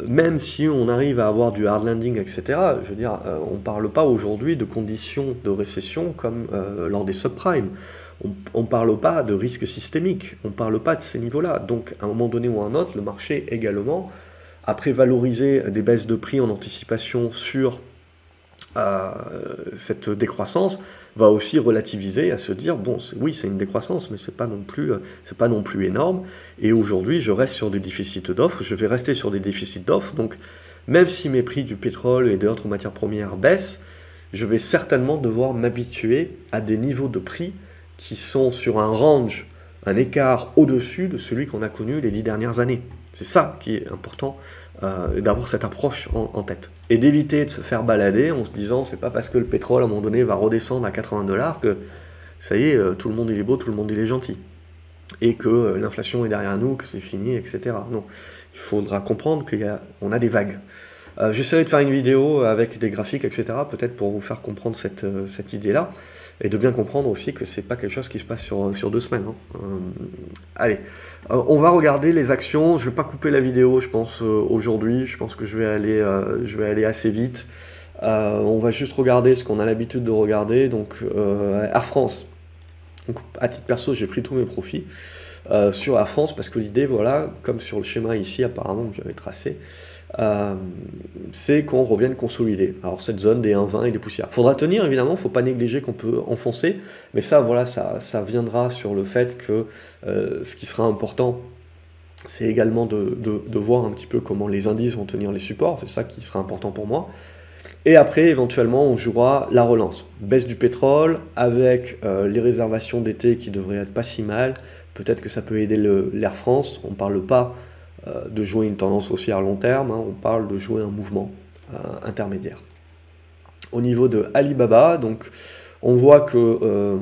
même si on arrive à avoir du hard landing, etc., je veux dire, on ne parle pas aujourd'hui de conditions de récession comme lors des subprimes. On ne parle pas de risque systémique, on ne parle pas de ces niveaux-là. Donc, à un moment donné ou à un autre, le marché également, après valoriser des baisses de prix en anticipation sur cette décroissance, va aussi relativiser à se dire, bon, oui, c'est une décroissance, mais c'est pas non plus énorme, et aujourd'hui, je reste sur des déficits d'offres, je vais rester sur des déficits d'offres, donc même si mes prix du pétrole et d'autres matières premières baissent, je vais certainement devoir m'habituer à des niveaux de prix qui sont sur un range, un écart au-dessus de celui qu'on a connu les 10 dernières années. C'est ça qui est important, d'avoir cette approche en tête. Et d'éviter de se faire balader en se disant, c'est pas parce que le pétrole à un moment donné va redescendre à 80 $ que ça y est, tout le monde il est beau, tout le monde il est gentil. Et que l'inflation est derrière nous, que c'est fini, etc. Non, il faudra comprendre qu'on a des vagues. J'essaierai de faire une vidéo avec des graphiques, etc., peut-être pour vous faire comprendre cette idée-là, et de bien comprendre aussi que c'est pas quelque chose qui se passe sur 2 semaines. Hein. Allez, on va regarder les actions. Je vais pas couper la vidéo, je pense, aujourd'hui. Je pense que je vais aller assez vite. On va juste regarder ce qu'on a l'habitude de regarder. Donc, Air France. Donc, à titre perso, j'ai pris tous mes profits sur Air France, parce que l'idée, voilà, comme sur le schéma ici, apparemment, que j'avais tracé, c'est qu'on revienne consolider. Alors cette zone des 1,20 et des poussières. Faudra tenir évidemment, faut pas négliger qu'on peut enfoncer, mais ça voilà, ça viendra sur le fait que ce qui sera important, c'est également de voir un petit peu comment les indices vont tenir les supports, c'est ça qui sera important pour moi. Et après, éventuellement, on jouera la relance. Baisse du pétrole, avec les réservations d'été qui devraient être pas si mal. Peut-être que ça peut aider l'Air France. On ne parle pas de jouer une tendance haussière à long terme, hein, on parle de jouer un mouvement intermédiaire. Au niveau de Alibaba, donc, on voit que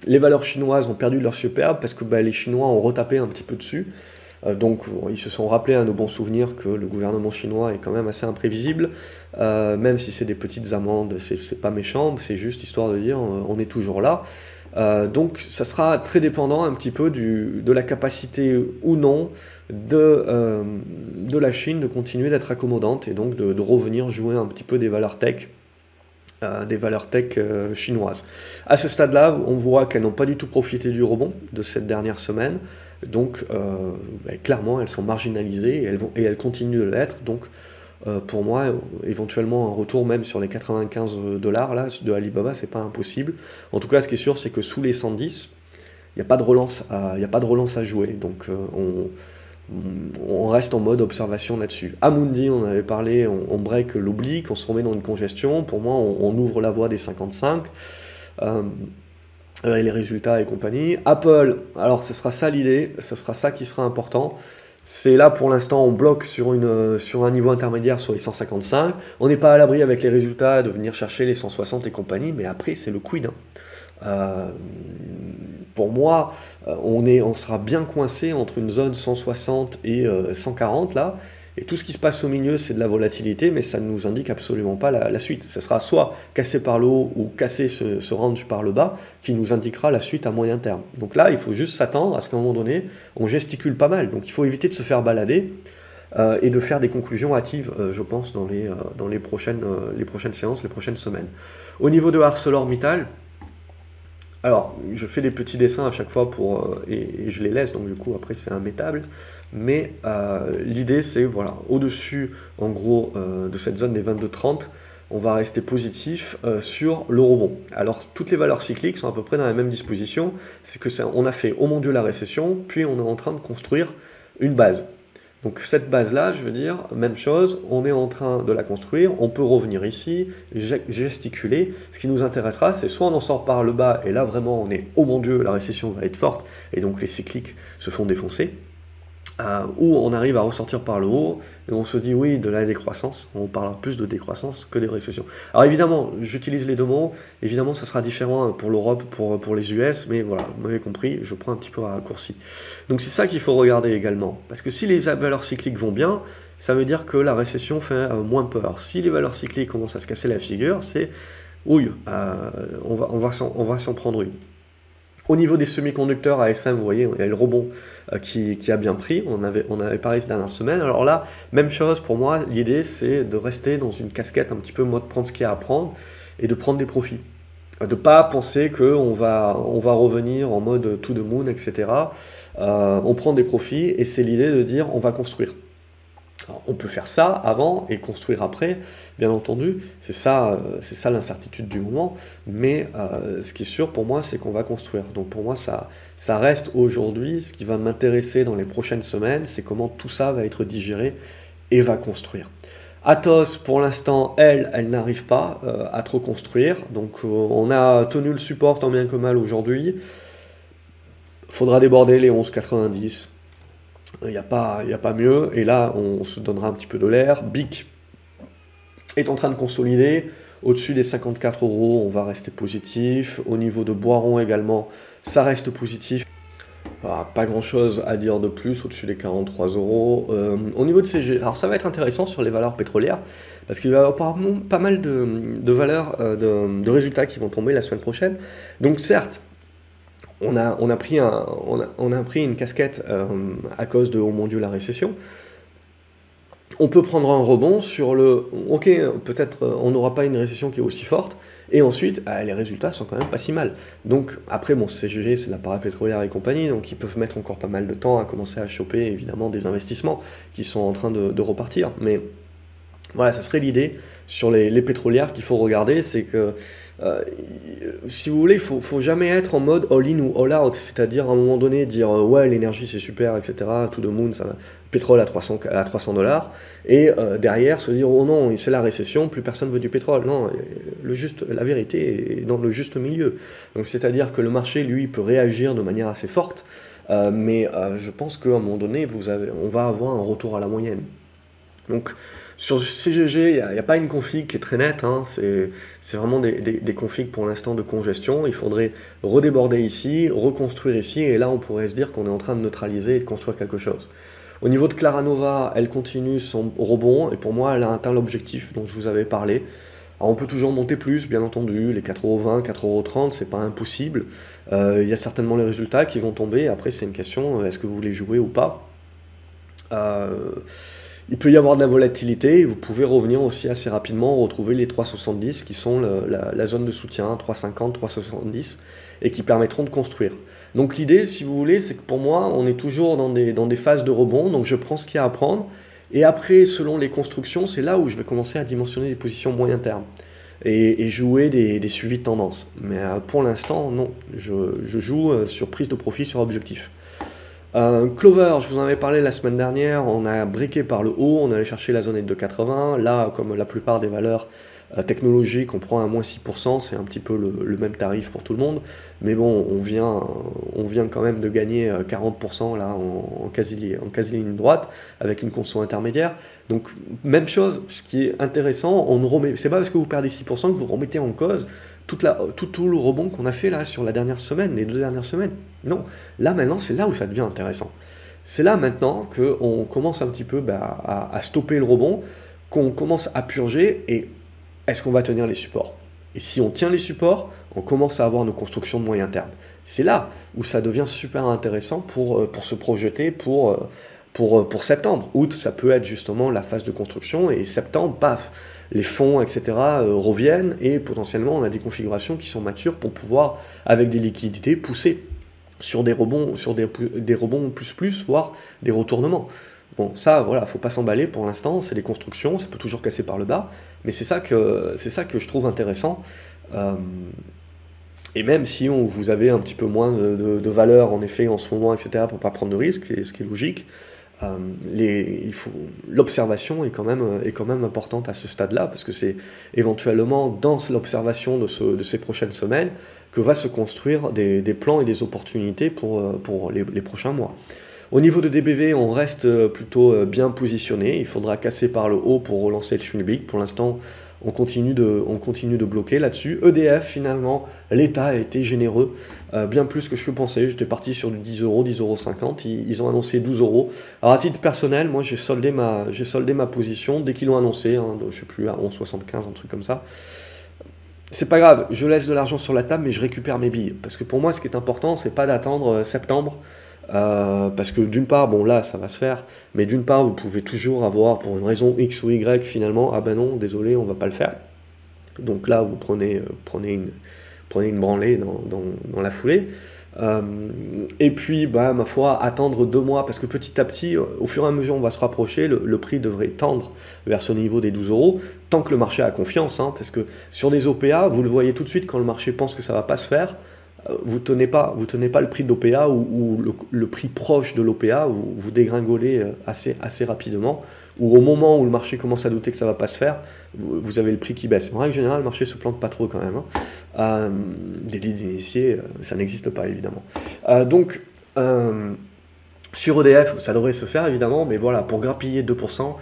les valeurs chinoises ont perdu leur superbe parce que les Chinois ont retapé un petit peu dessus. Donc ils se sont rappelés à nos bons souvenirs que le gouvernement chinois est quand même assez imprévisible, même si c'est des petites amendes, c'est pas méchant, c'est juste histoire de dire on est toujours là. Donc ça sera très dépendant un petit peu de la capacité ou non de la Chine de continuer d'être accommodante et donc de revenir jouer un petit peu des valeurs tech. Chinoises. À ce stade-là, on voit qu'elles n'ont pas du tout profité du rebond de cette dernière semaine, donc clairement elles sont marginalisées et elles continuent de l'être, donc pour moi, éventuellement un retour même sur les 95 $ là, de Alibaba, c'est pas impossible. En tout cas, ce qui est sûr, c'est que sous les 110, il n'y a pas de relance à jouer, donc on reste en mode observation là-dessus. Amundi, on avait parlé, on break l'oblique, on se remet dans une congestion. Pour moi, on ouvre la voie des 55, les résultats et compagnie. Apple, alors ce sera ça l'idée, ce sera ça qui sera important. C'est là pour l'instant, on bloque sur un niveau intermédiaire sur les 155. On n'est pas à l'abri avec les résultats de venir chercher les 160 et compagnie, mais après c'est le quid, hein. Euh, pour moi, on sera bien coincé entre une zone 160 et 140 là, et tout ce qui se passe au milieu, c'est de la volatilité, mais ça ne nous indique absolument pas la suite. Ça sera soit cassé par le haut ou cassé ce range par le bas, qui nous indiquera la suite à moyen terme. Donc là, il faut juste s'attendre à ce qu'à un moment donné, on gesticule pas mal. Donc il faut éviter de se faire balader et de faire des conclusions hâtives, je pense, dans les prochaines séances, les prochaines semaines. Au niveau de ArcelorMittal, alors, je fais des petits dessins à chaque fois et je les laisse, donc du coup, après, c'est immétable. Mais l'idée, c'est, voilà, au-dessus, en gros, de cette zone des 22,30, on va rester positif sur le rebond. Alors, toutes les valeurs cycliques sont à peu près dans la même disposition. C'est que on a fait, oh mon Dieu, la récession, puis on est en train de construire une base. Donc cette base-là, je veux dire, même chose, on est en train de la construire, on peut revenir ici, gesticuler. Ce qui nous intéressera, c'est soit on en sort par le bas, et là vraiment on est, oh mon Dieu, la récession va être forte, et donc les cycliques se font défoncer, ou on arrive à ressortir par le haut, et on se dit oui, de la décroissance, on parlera plus de décroissance que des récessions. Alors évidemment, j'utilise les deux mots, évidemment ça sera différent pour l'Europe, pour les US, mais voilà, vous m'avez compris, je prends un petit peu un raccourci. Donc c'est ça qu'il faut regarder également, parce que si les valeurs cycliques vont bien, ça veut dire que la récession fait moins peur. Si les valeurs cycliques commencent à se casser la figure, c'est, oui, on va s'en prendre une. Au niveau des semi-conducteurs ASM, vous voyez, il y a le rebond qui a bien pris, on avait parlé ces dernières semaines. Alors là, même chose pour moi, l'idée c'est de rester dans une casquette un petit peu mode prendre ce qu'il y a à prendre et de prendre des profits. De ne pas penser qu'on va revenir en mode to the moon, etc. On prend des profits et c'est l'idée de dire on va construire. Alors, on peut faire ça avant et construire après, bien entendu, c'est ça l'incertitude du moment, mais ce qui est sûr pour moi, c'est qu'on va construire. Donc pour moi, ça reste aujourd'hui, ce qui va m'intéresser dans les prochaines semaines, c'est comment tout ça va être digéré et va construire. Atos, pour l'instant, elle n'arrive pas à trop construire, donc on a tenu le support tant bien que mal aujourd'hui, faudra déborder les 11,90. Il n'y a pas mieux, et là on se donnera un petit peu de l'air. BIC est en train de consolider, au-dessus des 54 €, on va rester positif. Au niveau de Boiron également, ça reste positif. Voilà, pas grand chose à dire de plus, au-dessus des 43 €. Au niveau de CG, alors ça va être intéressant sur les valeurs pétrolières, parce qu'il va y avoir pas mal de valeurs, de résultats qui vont tomber la semaine prochaine. Donc certes, on a pris une casquette à cause de, oh mon Dieu, la récession. On peut prendre un rebond sur le, ok, peut-être on n'aura pas une récession qui est aussi forte, et ensuite, les résultats sont quand même pas si mal. Donc après, bon, CGG, c'est la parapétrolière et compagnie, donc ils peuvent mettre encore pas mal de temps à commencer à choper, évidemment, des investissements qui sont en train de repartir, mais voilà, ça serait l'idée sur les pétrolières qu'il faut regarder, c'est que si vous voulez, il faut jamais être en mode all-in ou all-out, c'est-à-dire à un moment donné dire ouais, l'énergie c'est super, etc., to the moon, ça, pétrole à 300 $, et derrière se dire oh non, c'est la récession, plus personne veut du pétrole. Non, la vérité est dans le juste milieu. Donc c'est-à-dire que le marché, lui, peut réagir de manière assez forte, mais je pense qu'à un moment donné, on va avoir un retour à la moyenne. Donc sur CGG, il n'y a pas une config qui est très nette, hein, c'est vraiment des configs pour l'instant de congestion. Il faudrait redéborder ici, reconstruire ici, et là on pourrait se dire qu'on est en train de neutraliser et de construire quelque chose. Au niveau de Claranova, elle continue son rebond, et pour moi elle a atteint l'objectif dont je vous avais parlé. Alors on peut toujours monter plus, bien entendu, les 4,20 €, 4,30 €, c'est pas impossible. Il y a certainement les résultats qui vont tomber, après c'est une question, est-ce que vous voulez jouer ou pas il peut y avoir de la volatilité, et vous pouvez revenir aussi assez rapidement, retrouver les 3,70 qui sont la zone de soutien, 3,50, 3,70, et qui permettront de construire. Donc l'idée, si vous voulez, c'est que pour moi, on est toujours dans des phases de rebond, donc je prends ce qu'il y a à prendre, et après, selon les constructions, c'est là où je vais commencer à dimensionner des positions moyen terme, et jouer des suivis de tendance. Mais pour l'instant, non, je joue sur prise de profit sur objectif. Clover, je vous en avais parlé la semaine dernière, on a briqué par le haut, on allait chercher la zone de 80, là comme la plupart des valeurs technologique, on prend un moins 6%, c'est un petit peu le même tarif pour tout le monde, mais bon, on vient quand même de gagner 40% là en quasi ligne droite, avec une conso intermédiaire. Donc même chose, ce qui est intéressant, c'est pas parce que vous perdez 6% que vous remettez en cause tout le rebond qu'on a fait là sur la dernière semaine, les 2 dernières semaines. Non, là maintenant c'est là où ça devient intéressant. C'est là maintenant qu'on commence un petit peu à stopper le rebond, qu'on commence à purger, et est-ce qu'on va tenir les supports? Et si on tient les supports, on commence à avoir nos constructions de moyen terme. C'est là où ça devient super intéressant pour se projeter pour septembre. Août, ça peut être justement la phase de construction, et septembre, paf, les fonds, etc. Reviennent, et potentiellement on a des configurations qui sont matures pour pouvoir, avec des liquidités, pousser sur des rebonds, des rebonds plus, voire des retournements. Bon, ça, voilà, faut pas s'emballer pour l'instant, c'est des constructions, ça peut toujours casser par le bas, mais c'est ça que je trouve intéressant. Et même si vous avez un petit peu moins de valeur, en effet, en ce moment, etc., pour pas prendre de risques, ce qui est logique, l'observation est quand même importante à ce stade-là, parce que c'est éventuellement dans l'observation de ces prochaines semaines que va se construire des plans et des opportunités pour les prochains mois. Au niveau de DBV, on reste plutôt bien positionné. Il faudra casser par le haut pour relancer le Schmilblick. Pour l'instant, on continue de bloquer là-dessus. EDF, finalement, l'État a été généreux, bien plus que je pensais. J'étais parti sur du 10 euros, 10,50 €. Ils ont annoncé 12 euros. Alors, à titre personnel, moi, j'ai soldé ma position dès qu'ils l'ont annoncé, je sais plus, à 11,75, un truc comme ça. C'est pas grave, je laisse de l'argent sur la table, mais je récupère mes billes. Parce que pour moi, ce qui est important, c'est pas d'attendre septembre. Parce que d'une part, bon là, ça va se faire, mais d'une part, vous pouvez toujours avoir, pour une raison X ou Y, finalement, ah ben non, désolé, on va pas le faire. Donc là, vous prenez une branlée dans la foulée. Et puis, ma foi, attendre 2 mois, parce que petit à petit, au fur et à mesure on va se rapprocher, le prix devrait tendre vers ce niveau des 12 euros, tant que le marché a confiance, parce que sur des OPA, vous le voyez tout de suite, quand le marché pense que ça va pas se faire, vous tenez pas le prix de l'OPA, ou le prix proche de l'OPA, vous dégringolez assez rapidement, ou au moment où le marché commence à douter que ça va pas se faire, vous avez le prix qui baisse. En règle générale, le marché se plante pas trop quand même. Des leads initiés, ça n'existe pas évidemment. Donc, sur EDF, ça devrait se faire évidemment, mais voilà, pour grappiller 2%,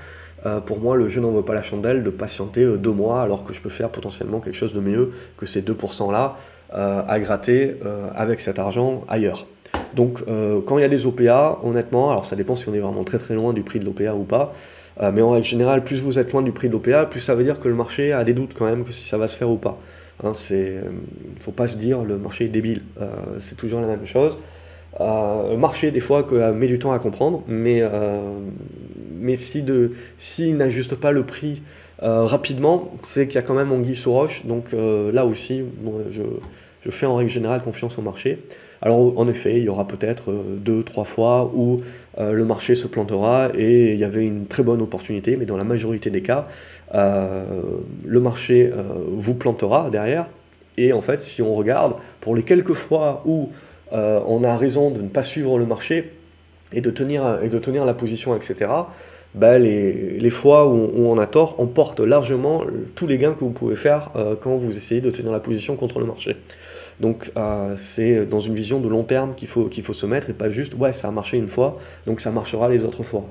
pour moi, le jeu n'en vaut pas la chandelle de patienter 2 mois, alors que je peux faire potentiellement quelque chose de mieux que ces 2% là, à gratter avec cet argent ailleurs. Donc quand il y a des OPA, honnêtement, alors ça dépend si on est vraiment très très loin du prix de l'OPA ou pas, mais en règle générale, plus vous êtes loin du prix de l'OPA, plus ça veut dire que le marché a des doutes quand même que si ça va se faire ou pas. Faut pas se dire le marché est débile, c'est toujours la même chose. Le marché, des fois, met du temps à comprendre, mais s'il n'ajuste pas le prix rapidement, c'est qu'il y a quand même anguille sous roche. Donc là aussi, je fais en règle générale confiance au marché. Alors en effet, il y aura peut-être 2-3 fois où le marché se plantera et il y avait une très bonne opportunité, mais dans la majorité des cas, le marché vous plantera derrière. Et en fait, si on regarde, pour les quelques fois où on a raison de ne pas suivre le marché et de tenir la position, etc., les fois où on a tort, on porte largement tous les gains que vous pouvez faire quand vous essayez de tenir la position contre le marché. Donc c'est dans une vision de long terme qu'il faut se mettre, et pas juste ouais, ça a marché une fois, donc ça marchera les autres fois.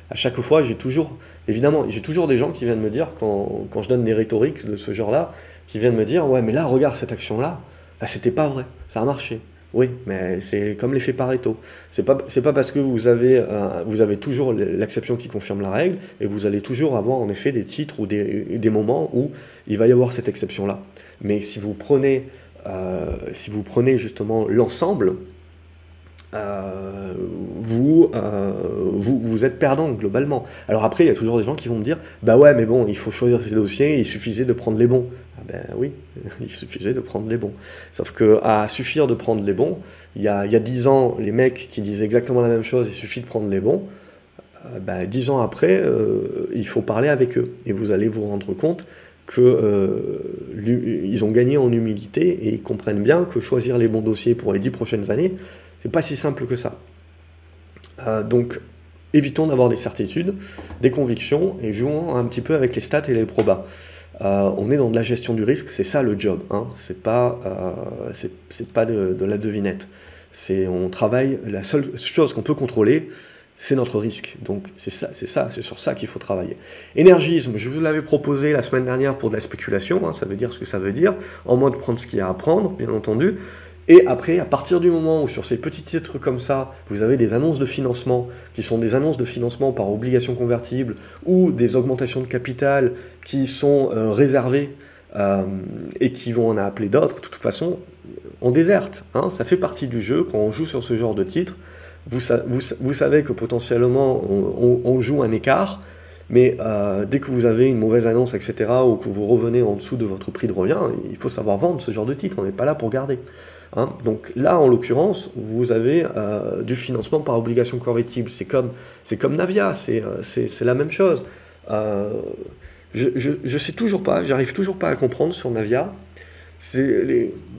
À chaque fois, j'ai toujours des gens qui viennent me dire, quand je donne des rhétoriques de ce genre-là, qui viennent me dire ouais, mais là regarde cette action-là, c'était pas vrai, ça a marché. Oui, mais c'est comme l'effet Pareto. C'est pas parce que vous avez toujours l'exception qui confirme la règle, et vous allez toujours avoir en effet des titres ou des moments où il va y avoir cette exception-là. Mais si vous prenez justement l'ensemble, vous êtes perdant globalement. Alors après, il y a toujours des gens qui vont me dire bah ouais, mais bon, il faut choisir ses dossiers, il suffisait de prendre les bons. Ah ben oui, il suffisait de prendre les bons. Sauf que à suffire de prendre les bons, il y a 10 ans, les mecs qui disaient exactement la même chose, il suffit de prendre les bons. 10 ans après, il faut parler avec eux. Et vous allez vous rendre compte qu'ils ont gagné en humilité, et ils comprennent bien que choisir les bons dossiers pour les 10 prochaines années, c'est pas si simple que ça. Donc, évitons d'avoir des certitudes, des convictions, et jouons un petit peu avec les stats et les probas. On est dans de la gestion du risque, c'est ça le job, hein. C'est pas de la devinette. On travaille, la seule chose qu'on peut contrôler, c'est notre risque. Donc c'est sur ça qu'il faut travailler. Énergisme, je vous l'avais proposé la semaine dernière pour de la spéculation, hein, ça veut dire ce que ça veut dire, en mode prendre ce qu'il y a à prendre, bien entendu. Et après, à partir du moment où sur ces petits titres comme ça, vous avez des annonces de financement, qui sont des annonces de financement par obligation convertible, ou des augmentations de capital qui sont réservées, et qui vont en appeler d'autres, de toute façon, on déserte, hein, ça fait partie du jeu. Quand on joue sur ce genre de titre, vous savez que potentiellement on joue un écart, mais dès que vous avez une mauvaise annonce, etc., ou que vous revenez en dessous de votre prix de revient, il faut savoir vendre ce genre de titre, on n'est pas là pour garder, hein. Donc là, en l'occurrence, vous avez du financement par obligation convertible, c'est comme Navia, c'est la même chose. Je sais toujours pas, j'arrive toujours pas à comprendre sur Navia.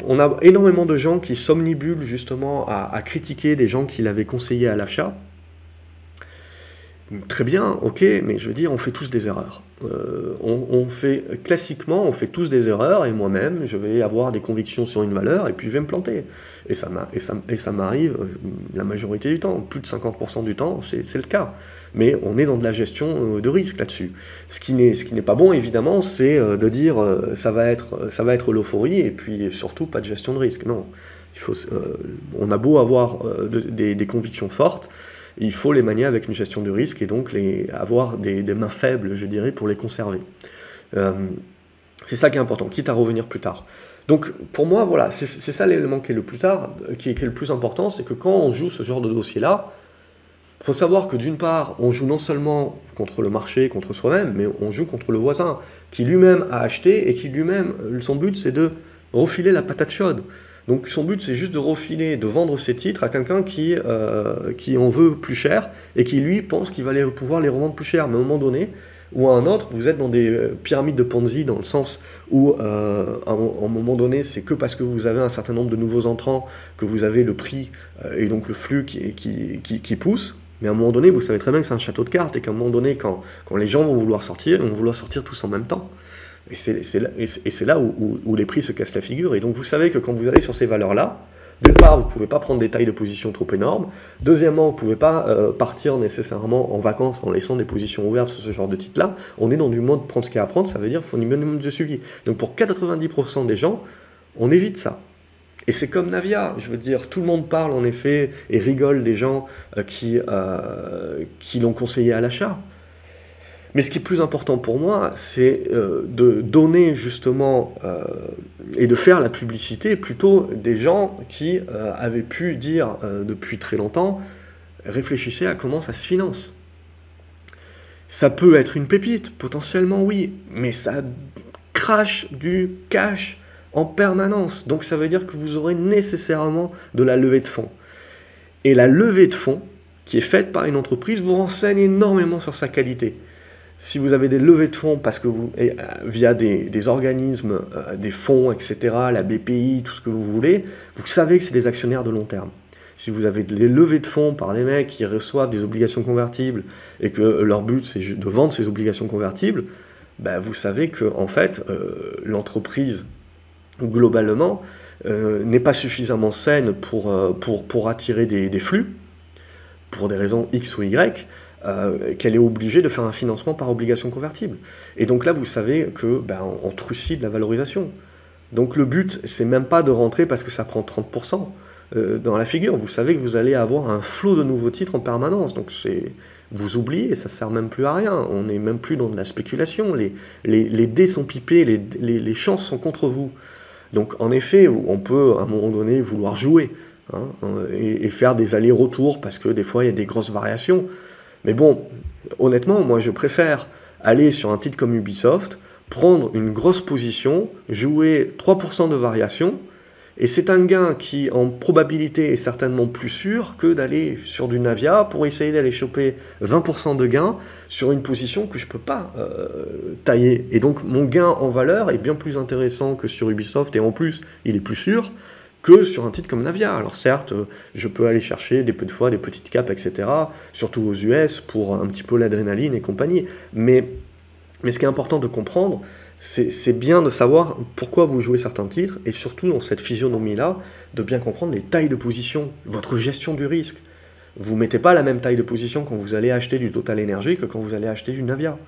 On a énormément de gens qui somnibulent justement à critiquer des gens qui l'avaient conseillé à l'achat. Très bien, ok, mais je veux dire, on fait tous des erreurs. Classiquement, on fait tous des erreurs, et moi-même, je vais avoir des convictions sur une valeur, et puis je vais me planter. Et ça m'arrive la majorité du temps, plus de 50% du temps, c'est le cas. Mais on est dans de la gestion de risque là-dessus. Ce qui n'est pas bon, évidemment, c'est de dire ça va être l'euphorie, et puis surtout pas de gestion de risque. Non, on a beau avoir des convictions fortes, il faut les manier avec une gestion du risque et donc avoir des mains faibles, je dirais, pour les conserver. C'est ça qui est important, quitte à revenir plus tard. Donc pour moi, voilà, c'est ça l'élément qui est le plus important, c'est que quand on joue ce genre de dossier-là, il faut savoir que d'une part, on joue non seulement contre le marché, contre soi-même, mais on joue contre le voisin, qui lui-même a acheté et qui lui-même, son but c'est de refiler la patate chaude. Donc son but c'est juste de refiler, de vendre ses titres à quelqu'un qui en veut plus cher et qui lui pense qu'il va pouvoir les revendre plus cher. Mais à un moment donné, ou à un autre, vous êtes dans des pyramides de Ponzi dans le sens où à un moment donné, c'est que parce que vous avez un certain nombre de nouveaux entrants que vous avez le prix et donc le flux qui pousse. Mais à un moment donné, vous savez très bien que c'est un château de cartes et qu'à un moment donné, quand les gens vont vouloir sortir, ils vont vouloir sortir tous en même temps. Et c'est là où les prix se cassent la figure. Et donc vous savez que quand vous allez sur ces valeurs-là, d'une part, vous ne pouvez pas prendre des tailles de position trop énormes. Deuxièmement, vous ne pouvez pas partir nécessairement en vacances en laissant des positions ouvertes sur ce genre de titre-là. On est dans du mode prendre ce qu'il y a à prendre, ça veut dire qu'il faut un minimum de suivi. Donc pour 90% des gens, on évite ça. Et c'est comme Navia, je veux dire, tout le monde parle en effet et rigole des gens qui l'ont conseillé à l'achat. Mais ce qui est plus important pour moi, c'est de donner justement et de faire la publicité plutôt des gens qui avaient pu dire depuis très longtemps, réfléchissez à comment ça se finance. Ça peut être une pépite, potentiellement oui, mais ça crache du cash en permanence. Donc ça veut dire que vous aurez nécessairement de la levée de fonds. Et la levée de fonds qui est faite par une entreprise vous renseigne énormément sur sa qualité. Si vous avez des levées de fonds parce que via des organismes, des fonds, etc., la BPI, tout ce que vous voulez, vous savez que c'est des actionnaires de long terme. Si vous avez des levées de fonds par des mecs qui reçoivent des obligations convertibles et que leur but c'est de vendre ces obligations convertibles, ben vous savez que en fait, l'entreprise globalement n'est pas suffisamment saine pour attirer des flux, pour des raisons X ou Y, qu'elle est obligée de faire un financement par obligation convertible. Et donc là, vous savez que on trucide la valorisation. Donc le but, c'est même pas de rentrer parce que ça prend 30% dans la figure. Vous savez que vous allez avoir un flot de nouveaux titres en permanence. Donc vous oubliez, ça sert même plus à rien. On n'est même plus dans de la spéculation. Les dés sont pipés, les chances sont contre vous. Donc en effet, on peut à un moment donné vouloir jouer et faire des allers-retours parce que des fois il y a des grosses variations. Mais bon, honnêtement, moi je préfère aller sur un titre comme Ubisoft, prendre une grosse position, jouer 3% de variation, et c'est un gain qui en probabilité est certainement plus sûr que d'aller sur du Navia pour essayer d'aller choper 20% de gain sur une position que je ne peux pas tailler. Et donc mon gain en valeur est bien plus intéressant que sur Ubisoft, et en plus il est plus sûr que sur un titre comme Navia. Alors certes, je peux aller chercher des petites capes, etc., surtout aux US, pour un petit peu l'adrénaline et compagnie, mais Mais ce qui est important de comprendre, c'est bien de savoir pourquoi vous jouez certains titres, et surtout dans cette physionomie-là, de bien comprendre les tailles de position, votre gestion du risque. Vous ne mettez pas la même taille de position quand vous allez acheter du Total Energy que quand vous allez acheter du Navia.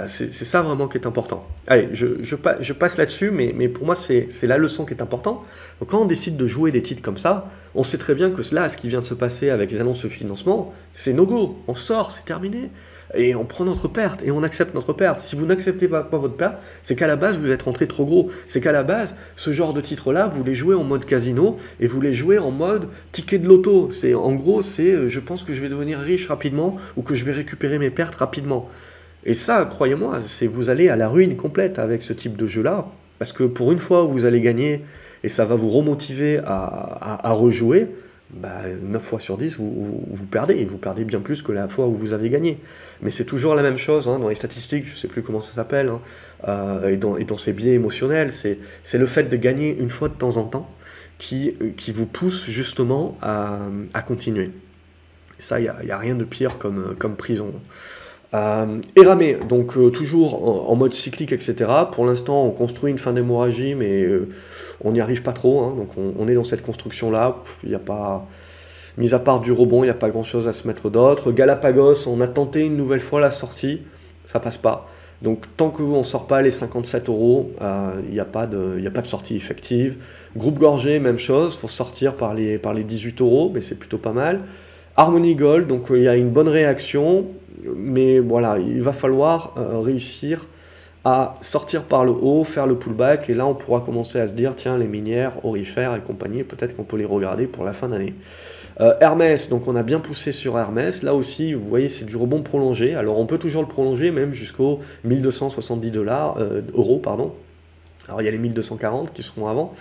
C'est ça vraiment qui est important. Allez, je passe là-dessus, mais pour moi, c'est la leçon qui est importante. Donc, quand on décide de jouer des titres comme ça, on sait très bien que là, ce qui vient de se passer avec les annonces de financement, c'est no go. On sort, c'est terminé. Et on prend notre perte, et on accepte notre perte. Si vous n'acceptez pas votre perte, c'est qu'à la base, vous êtes rentré trop gros. C'est qu'à la base, ce genre de titre-là, vous les jouez en mode casino, et vous les jouez en mode ticket de loto. En gros, je pense que je vais devenir riche rapidement, ou que je vais récupérer mes pertes rapidement. Et ça, croyez-moi, vous allez à la ruine complète avec ce type de jeu-là, parce que pour une fois, vous allez gagner, et ça va vous remotiver à rejouer, 9 fois sur 10, vous perdez, et vous perdez bien plus que la fois où vous avez gagné. Mais c'est toujours la même chose, dans les statistiques, je ne sais plus comment ça s'appelle, et dans ces biais émotionnels, c'est le fait de gagner une fois de temps en temps qui vous pousse justement à continuer. Et ça, il n'y a rien de pire comme prison. Eramet, donc toujours en mode cyclique, etc. Pour l'instant, on construit une fin d'hémorragie, mais on n'y arrive pas trop. Donc on est dans cette construction-là. Il n'y a pas, mis à part du rebond, il n'y a pas grand-chose à se mettre d'autre. Galapagos, on a tenté une nouvelle fois la sortie, ça passe pas. Donc tant qu'on ne sort pas les 57 €, il n'y a pas de sortie effective. Groupe Gorgé, même chose, il faut sortir par les 18 €, mais c'est plutôt pas mal. Harmony Gold, donc il y a une bonne réaction, mais voilà, il va falloir réussir à sortir par le haut, faire le pullback, et là on pourra commencer à se dire, tiens, les minières, Orifère et compagnie, peut-être qu'on peut les regarder pour la fin d'année. Hermès, donc on a bien poussé sur Hermès, là aussi, vous voyez, c'est du rebond prolongé, alors on peut toujours le prolonger, même jusqu'aux 1270 euros, pardon. Alors il y a les 1240 qui seront avant.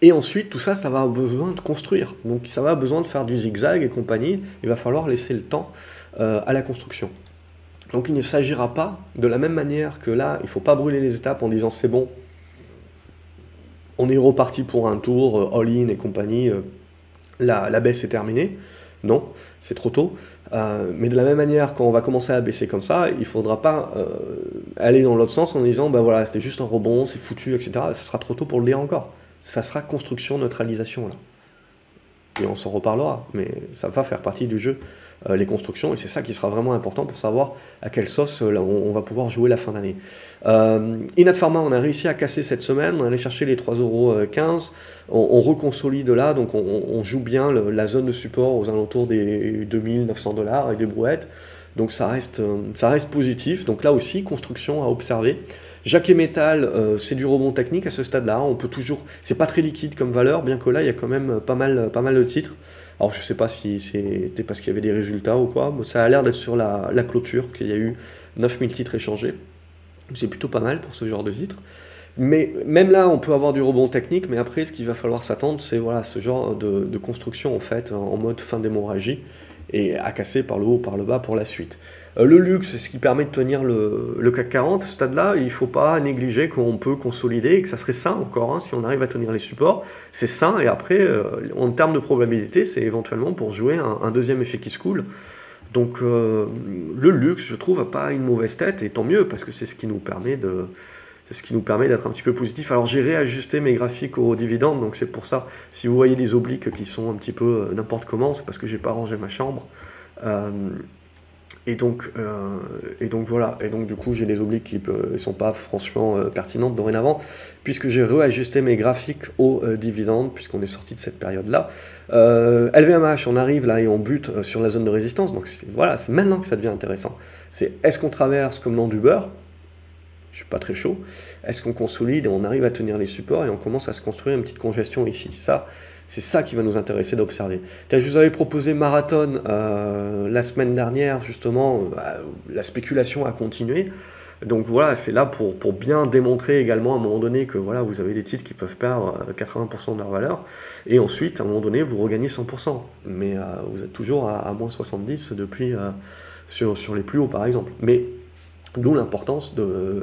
Et ensuite, tout ça, ça va avoir besoin de construire. Donc ça va avoir besoin de faire du zigzag et compagnie. Il va falloir laisser le temps à la construction. Donc il ne s'agira pas, de la même manière que là, il ne faut pas brûler les étapes en disant c'est bon, on est reparti pour un tour, all-in et compagnie, la baisse est terminée. Non, c'est trop tôt. Mais de la même manière, quand on va commencer à baisser comme ça, il ne faudra pas aller dans l'autre sens en disant, voilà, c'était juste un rebond, c'est foutu, etc. Ce sera trop tôt pour le dire encore. Ça sera construction, neutralisation, là. Et on s'en reparlera, mais ça va faire partie du jeu, les constructions, et c'est ça qui sera vraiment important pour savoir à quelle sauce on va pouvoir jouer la fin d'année. Inat Pharma, on a réussi à casser cette semaine, on est allé chercher les 3,15 €, on reconsolide là, donc on joue bien la zone de support aux alentours des 2900 $ avec des brouettes, donc ça reste positif, donc là aussi, construction à observer. Jacquet Metal, c'est du rebond technique à ce stade-là. On peut toujours, c'est pas très liquide comme valeur, bien que là il y a quand même pas mal de titres. Alors je sais pas si c'était parce qu'il y avait des résultats ou quoi, mais ça a l'air d'être sur la clôture qu'il y a eu 9000 titres échangés. C'est plutôt pas mal pour ce genre de titres. Mais même là, on peut avoir du rebond technique, mais après, ce qu'il va falloir s'attendre, c'est voilà, ce genre de construction en fait, en mode fin d'hémorragie, et à casser par le haut, par le bas pour la suite. Le luxe, c'est ce qui permet de tenir le CAC 40. À ce stade-là, il ne faut pas négliger qu'on peut consolider et que ça serait sain encore, si on arrive à tenir les supports. C'est sain, et après, en termes de probabilité, c'est éventuellement pour jouer un deuxième effet qui se coule. Donc le luxe, je trouve, n'a pas une mauvaise tête, et tant mieux, parce que c'est ce qui nous permet d'être un petit peu positif. Alors j'ai réajusté mes graphiques aux dividendes, donc c'est pour ça, si vous voyez des obliques qui sont un petit peu n'importe comment, c'est parce que j'ai pas rangé ma chambre. Et donc voilà, et donc du coup j'ai des obliques qui ne sont pas franchement pertinentes dorénavant, puisque j'ai réajusté mes graphiques aux dividendes, puisqu'on est sorti de cette période-là. LVMH, on arrive là et on bute sur la zone de résistance, donc voilà, c'est maintenant que ça devient intéressant. C'est est-ce qu'on traverse comme dans du beurre? Je suis pas très chaud. Est-ce qu'on consolide et on arrive à tenir les supports et on commence à se construire une petite congestion ici? Ça, c'est ça qui va nous intéresser d'observer. Je vous avais proposé Marathon la semaine dernière, justement, la spéculation a continué. Donc voilà, c'est là pour bien démontrer également à un moment donné que voilà, vous avez des titres qui peuvent perdre 80% de leur valeur. Et ensuite, à un moment donné, vous regagnez 100%. Mais vous êtes toujours à moins 70 depuis sur les plus hauts, par exemple. Mais d'où l'importance de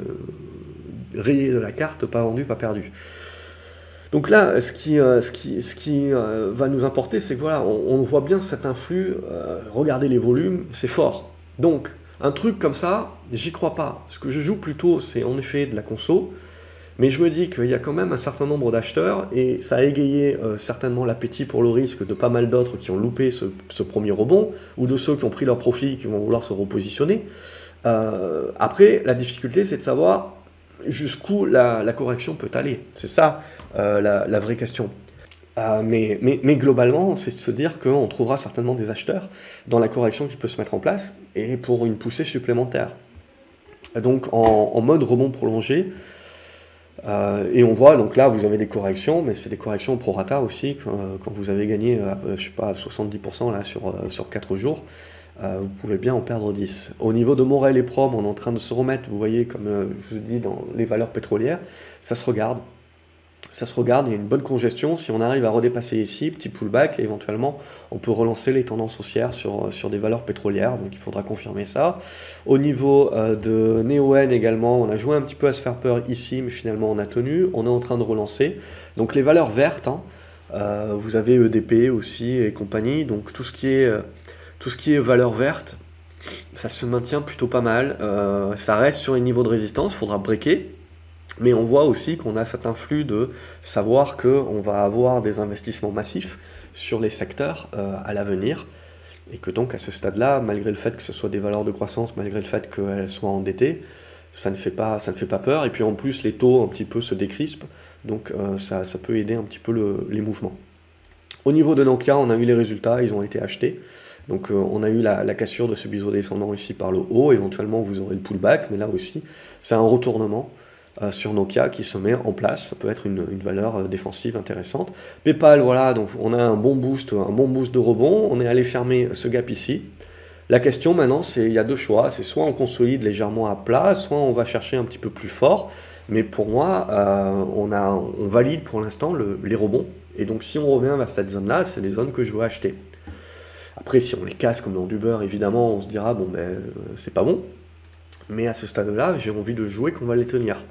rayer de la carte, pas vendu, pas perdu. Donc là, ce qui va nous importer, c'est que voilà, on voit bien cet influx, regardez les volumes, c'est fort. Donc, Un truc comme ça, j'y crois pas. Ce que je joue plutôt, c'est en effet de la conso, mais je me dis qu'il y a quand même un certain nombre d'acheteurs, et ça a égayé certainement l'appétit pour le risque de pas mal d'autres qui ont loupé ce premier rebond, ou de ceux qui ont pris leur profit et qui vont vouloir se repositionner. Après, la difficulté, c'est de savoir jusqu'où la correction peut aller. C'est ça la vraie question. Mais globalement, c'est de se dire qu'on trouvera certainement des acheteurs dans la correction qui peut se mettre en place et pour une poussée supplémentaire. Donc en mode rebond prolongé, et on voit, donc là vous avez des corrections, mais c'est des corrections pro rata aussi, quand vous avez gagné, je sais pas, 70% là, sur 4 jours, vous pouvez bien en perdre 10. Au niveau de Morel et Prom, on est en train de se remettre, vous voyez, comme je vous dis, dans les valeurs pétrolières, ça se regarde. Ça se regarde, il y a une bonne congestion. Si on arrive à redépasser ici, petit pullback, et éventuellement on peut relancer les tendances haussières sur des valeurs pétrolières, donc il faudra confirmer ça. Au niveau de Neoen également, on a joué un petit peu à se faire peur ici, mais finalement on a tenu, on est en train de relancer. Donc les valeurs vertes, hein, vous avez EDP aussi et compagnie, donc tout ce qui est valeur verte, ça se maintient plutôt pas mal. Ça reste sur les niveaux de résistance, il faudra breaker. Mais on voit aussi qu'on a cet influx de savoir qu'on va avoir des investissements massifs sur les secteurs à l'avenir, et que donc à ce stade-là, malgré le fait que ce soit des valeurs de croissance, malgré le fait qu'elles soient endettées, ça ne fait pas peur, et puis en plus les taux un petit peu se décrispent, donc ça peut aider un petit peu les mouvements. Au niveau de Nokia, on a eu les résultats, ils ont été achetés. Donc on a eu la cassure de ce biseau descendant ici par le haut, éventuellement vous aurez le pullback, mais là aussi c'est un retournement sur Nokia qui se met en place. Ça peut être une valeur défensive intéressante. PayPal, voilà, donc on a un bon boost de rebond, on est allé fermer ce gap ici. La question maintenant, il y a deux choix, c'est soit on consolide légèrement à plat, soit on va chercher un petit peu plus fort, mais pour moi, on valide pour l'instant les rebonds, et donc si on revient vers cette zone-là, c'est des zones que je veux acheter. Après, si on les casse comme dans du beurre, évidemment, on se dira, bon, ben, c'est pas bon. Mais à ce stade-là, j'ai envie de jouer qu'on va les tenir.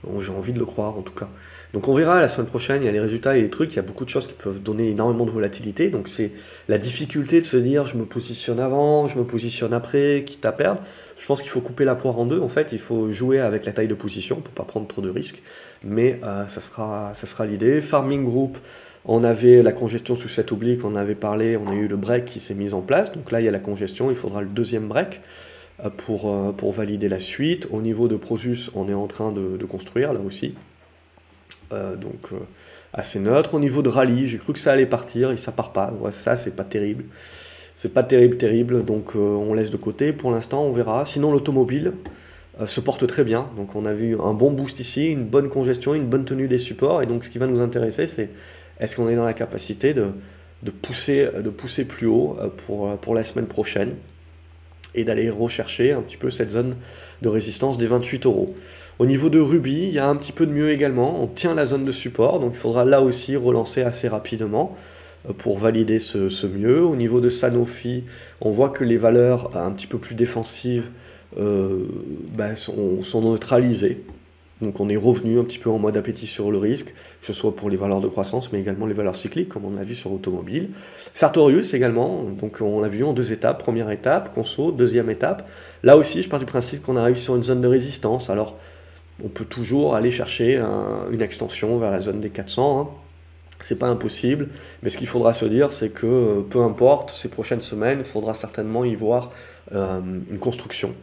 Bon, j'ai envie de le croire, en tout cas. Donc on verra la semaine prochaine, il y a les résultats et les trucs, il y a beaucoup de choses qui peuvent donner énormément de volatilité. Donc c'est la difficulté de se dire, je me positionne avant, je me positionne après, quitte à perdre. Je pense qu'il faut couper la poire en deux, en fait. Il faut jouer avec la taille de position pour ne pas prendre trop de risques. Mais ça sera l'idée. Farming Group, on avait la congestion sous cette oblique, on avait parlé, on a eu le break qui s'est mis en place. Donc là, il y a la congestion, il faudra le deuxième break pour valider la suite. Au niveau de Prosus, on est en train de construire, là aussi. Donc assez neutre. Au niveau de Rallye, j'ai cru que ça allait partir, et ça part pas. Ouais, ça, c'est pas terrible. C'est pas terrible, donc on laisse de côté. Pour l'instant, on verra. Sinon, l'automobile se porte très bien. Donc on a vu un bon boost ici, une bonne congestion, une bonne tenue des supports. Et donc ce qui va nous intéresser, c'est est-ce qu'on est dans la capacité de pousser plus haut pour la semaine prochaine, et d'aller rechercher un petit peu cette zone de résistance des 28 €. Au niveau de Ruby, il y a un petit peu de mieux également, on tient la zone de support, donc il faudra là aussi relancer assez rapidement pour valider ce mieux. Au niveau de Sanofi, on voit que les valeurs un petit peu plus défensives sont neutralisées. Donc on est revenu un petit peu en mode appétit sur le risque, que ce soit pour les valeurs de croissance, mais également les valeurs cycliques, comme on a vu sur Automobile. Sartorius également, donc on l'a vu en deux étapes. Première étape, conso, deuxième étape. Là aussi, je pars du principe qu'on arrive sur une zone de résistance. Alors, on peut toujours aller chercher une extension vers la zone des 400. Hein. C'est pas impossible, mais ce qu'il faudra se dire, c'est que peu importe, ces prochaines semaines, il faudra certainement y voir une construction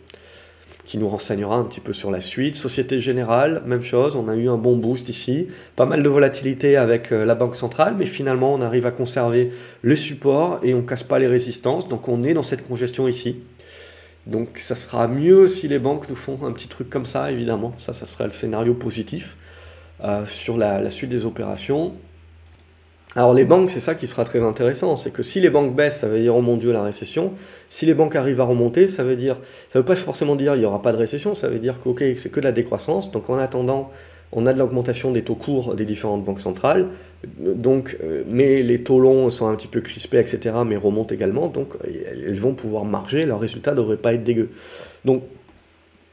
qui nous renseignera un petit peu sur la suite. Société Générale, même chose, on a eu un bon boost ici, pas mal de volatilité avec la Banque Centrale, mais finalement on arrive à conserver les supports et on ne casse pas les résistances, donc on est dans cette congestion ici. Donc ça sera mieux si les banques nous font un petit truc comme ça, évidemment, ça serait le scénario positif sur la suite des opérations. Alors les banques, c'est ça qui sera très intéressant, c'est que si les banques baissent, ça veut dire oh mon Dieu la récession. Si les banques arrivent à remonter, ça veut pas forcément dire il n'y aura pas de récession, ça veut dire que ok, c'est que de la décroissance. Donc en attendant, on a de l'augmentation des taux courts des différentes banques centrales. Donc, mais les taux longs sont un petit peu crispés, etc. Mais remontent également, donc elles vont pouvoir marger, leurs résultats ne devraient pas être dégueux. Donc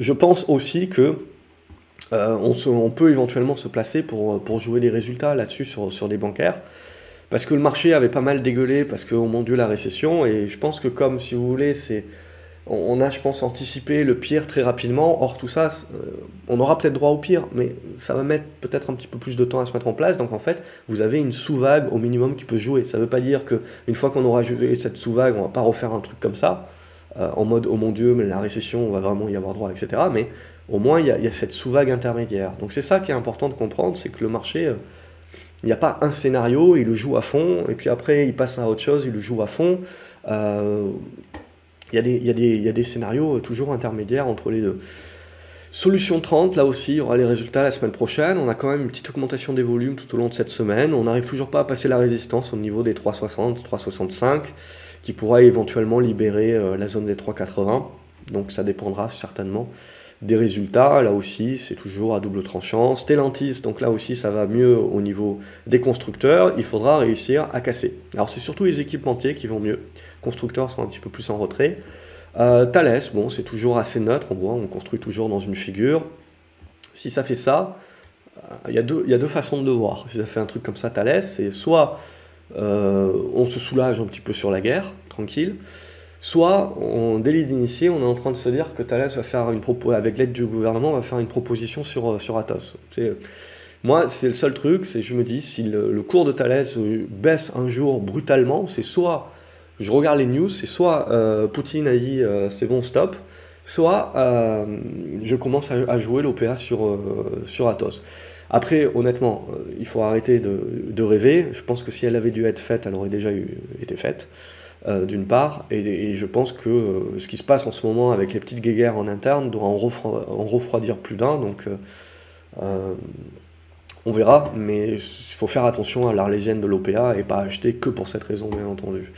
je pense aussi que on peut éventuellement se placer pour jouer des résultats là-dessus sur des bancaires, parce que le marché avait pas mal dégueulé, parce que, oh mon Dieu, la récession, et je pense que comme, si vous voulez, on a, je pense, anticipé le pire très rapidement. Or, tout ça, on aura peut-être droit au pire, mais ça va mettre peut-être un petit peu plus de temps à se mettre en place. Donc, en fait, vous avez une sous-vague au minimum qui peut se jouer. Ça ne veut pas dire qu'une fois qu'on aura joué cette sous-vague, on ne va pas refaire un truc comme ça, en mode, oh mon Dieu, mais la récession, on va vraiment y avoir droit, etc. Mais au moins, il y a cette sous-vague intermédiaire. Donc, c'est ça qui est important de comprendre, c'est que le marché, il n'y a pas un scénario, il le joue à fond, et puis après, il passe à autre chose, il le joue à fond. Il y a des scénarios toujours intermédiaires entre les deux. Solution 30, là aussi, il y aura les résultats la semaine prochaine. On a quand même une petite augmentation des volumes tout au long de cette semaine. On n'arrive toujours pas à passer la résistance au niveau des 3,60, 3,65, qui pourra éventuellement libérer la zone des 3,80. Donc ça dépendra certainement des résultats. Là aussi, c'est toujours à double tranchant. Stellantis, donc là aussi, ça va mieux au niveau des constructeurs. Il faudra réussir à casser. Alors c'est surtout les équipementiers qui vont mieux. Constructeurs sont un petit peu plus en retrait. Thales, bon, c'est toujours assez neutre, on voit, on construit toujours dans une figure. Si ça fait ça, il y a deux façons de le voir. Si ça fait un truc comme ça, Thales, c'est soit on se soulage un petit peu sur la guerre, tranquille, soit, dès l'idée d'initier, on est en train de se dire que Thales va faire avec l'aide du gouvernement, va faire une proposition sur Atos. Moi, c'est le seul truc, c'est je me dis, si le cours de Thales baisse un jour brutalement, c'est soit je regarde les news, c'est soit Poutine a dit c'est bon, stop, soit je commence à jouer l'OPA sur Atos. Après, honnêtement, il faut arrêter de rêver. Je pense que si elle avait dû être faite, elle aurait déjà été faite, d'une part. Et je pense que ce qui se passe en ce moment avec les petites guéguerres en interne doit en refroidir plus d'un. Donc, on verra. Mais il faut faire attention à l'arlésienne de l'OPA et pas acheter que pour cette raison, bien entendu.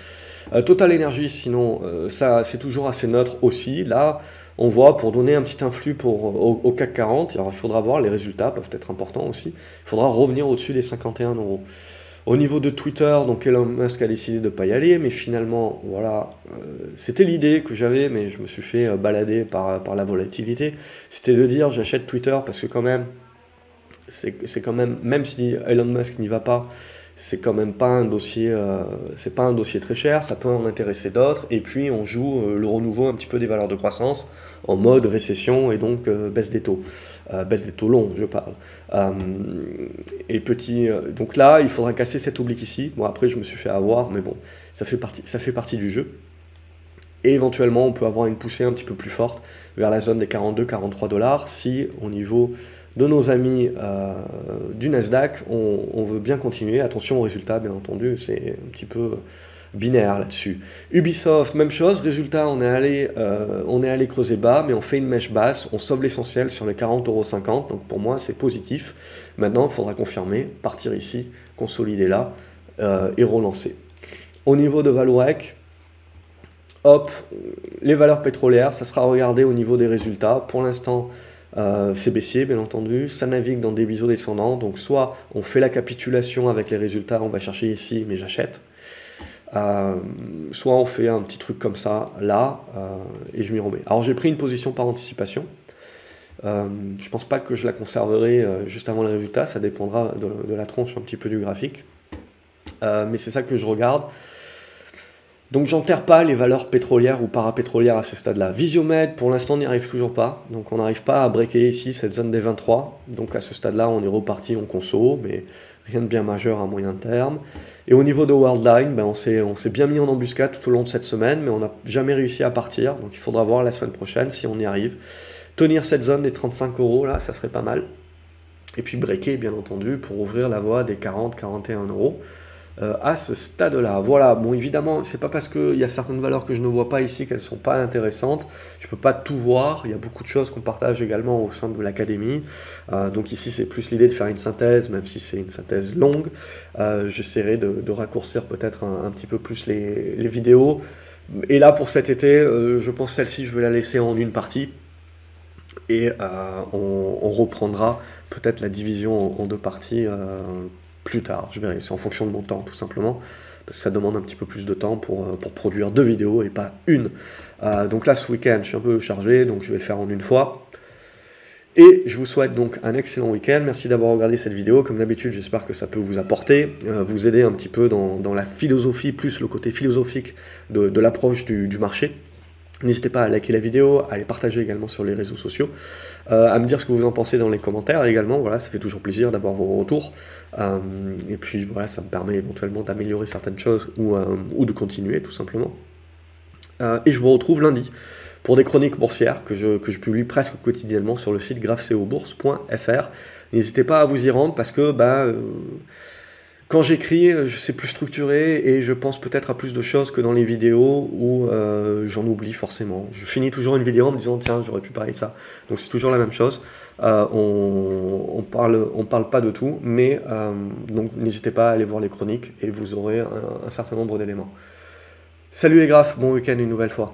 Total Energy, sinon, ça c'est toujours assez neutre aussi. Là, on voit, pour donner un petit influx au CAC 40, alors il faudra voir, les résultats peuvent être importants aussi. Il faudra revenir au-dessus des 51 euros. Au niveau de Twitter, donc Elon Musk a décidé de ne pas y aller, mais finalement, voilà, c'était l'idée que j'avais, mais je me suis fait balader par la volatilité. C'était de dire, j'achète Twitter parce que quand même, c'est quand même si Elon Musk n'y va pas, c'est quand même pas un dossier, c'est pas un dossier très cher, ça peut en intéresser d'autres, et puis on joue le renouveau un petit peu des valeurs de croissance en mode récession et donc baisse des taux longs, je parle. Donc là, il faudra casser cet oblique ici. Bon, après, je me suis fait avoir, mais bon, ça fait partie du jeu. Et éventuellement, on peut avoir une poussée un petit peu plus forte vers la zone des 42-43 dollars si, au niveau de nos amis du Nasdaq, on veut bien continuer. Attention aux résultats, bien entendu, c'est un petit peu binaire là-dessus. Ubisoft, même chose, résultat, on est allé creuser bas, mais on fait une mèche basse, on sauve l'essentiel sur les 40,50 €, donc pour moi c'est positif. Maintenant, il faudra confirmer, partir ici, consolider là, et relancer. Au niveau de Vallourec, hop, les valeurs pétrolières, ça sera regardé au niveau des résultats. Pour l'instant, c'est baissier, bien entendu. Ça navigue dans des biseaux descendants. Donc, soit on fait la capitulation avec les résultats, on va chercher ici, mais j'achète. Soit on fait un petit truc comme ça, là, et je m'y remets. Alors, j'ai pris une position par anticipation. Je pense pas que je la conserverai juste avant les résultats. Ça dépendra de la tronche un petit peu du graphique. Mais c'est ça que je regarde. Donc j'enterre pas les valeurs pétrolières ou parapétrolières à ce stade-là. Visiomed, pour l'instant, n'y arrive toujours pas. Donc on n'arrive pas à breaker ici cette zone des 23. Donc à ce stade-là, on est reparti, on conso, mais rien de bien majeur à moyen terme. Et au niveau de Worldline, ben on s'est bien mis en embuscade tout au long de cette semaine, mais on n'a jamais réussi à partir. Donc il faudra voir la semaine prochaine si on y arrive. Tenir cette zone des 35 €, là, ça serait pas mal. Et puis breaker, bien entendu, pour ouvrir la voie des 40-41 € à ce stade-là. Voilà, bon, évidemment, c'est pas parce qu'il y a certaines valeurs que je ne vois pas ici qu'elles sont pas intéressantes. Je peux pas tout voir. Il y a beaucoup de choses qu'on partage également au sein de l'académie. Donc ici, c'est plus l'idée de faire une synthèse, même si c'est une synthèse longue. J'essaierai de raccourcir peut-être un petit peu plus les vidéos. Et là, pour cet été, je pense celle-ci, je vais la laisser en une partie. Et on reprendra peut-être la division en deux parties plus tard. Je verrai, c'est en fonction de mon temps tout simplement, parce que ça demande un petit peu plus de temps pour produire 2 vidéos et pas une. Donc là, ce week-end, je suis un peu chargé, donc je vais le faire en une fois. Et je vous souhaite donc un excellent week-end. Merci d'avoir regardé cette vidéo. Comme d'habitude, j'espère que ça peut vous apporter, vous aider un petit peu dans la philosophie, plus le côté philosophique de l'approche du marché. N'hésitez pas à liker la vidéo, à les partager également sur les réseaux sociaux, à me dire ce que vous en pensez dans les commentaires également, voilà, ça fait toujours plaisir d'avoir vos retours, et puis voilà, ça me permet éventuellement d'améliorer certaines choses ou de continuer tout simplement. Et je vous retrouve lundi pour des chroniques boursières que je publie presque quotidiennement sur le site graphceobourse.fr. N'hésitez pas à vous y rendre parce que quand j'écris, c'est plus structuré et je pense peut-être à plus de choses que dans les vidéos où j'en oublie forcément. Je finis toujours une vidéo en me disant tiens, j'aurais pu parler de ça. Donc c'est toujours la même chose. On parle pas de tout, mais donc n'hésitez pas à aller voir les chroniques et vous aurez un certain nombre d'éléments. Salut les graphes, bon week-end une nouvelle fois.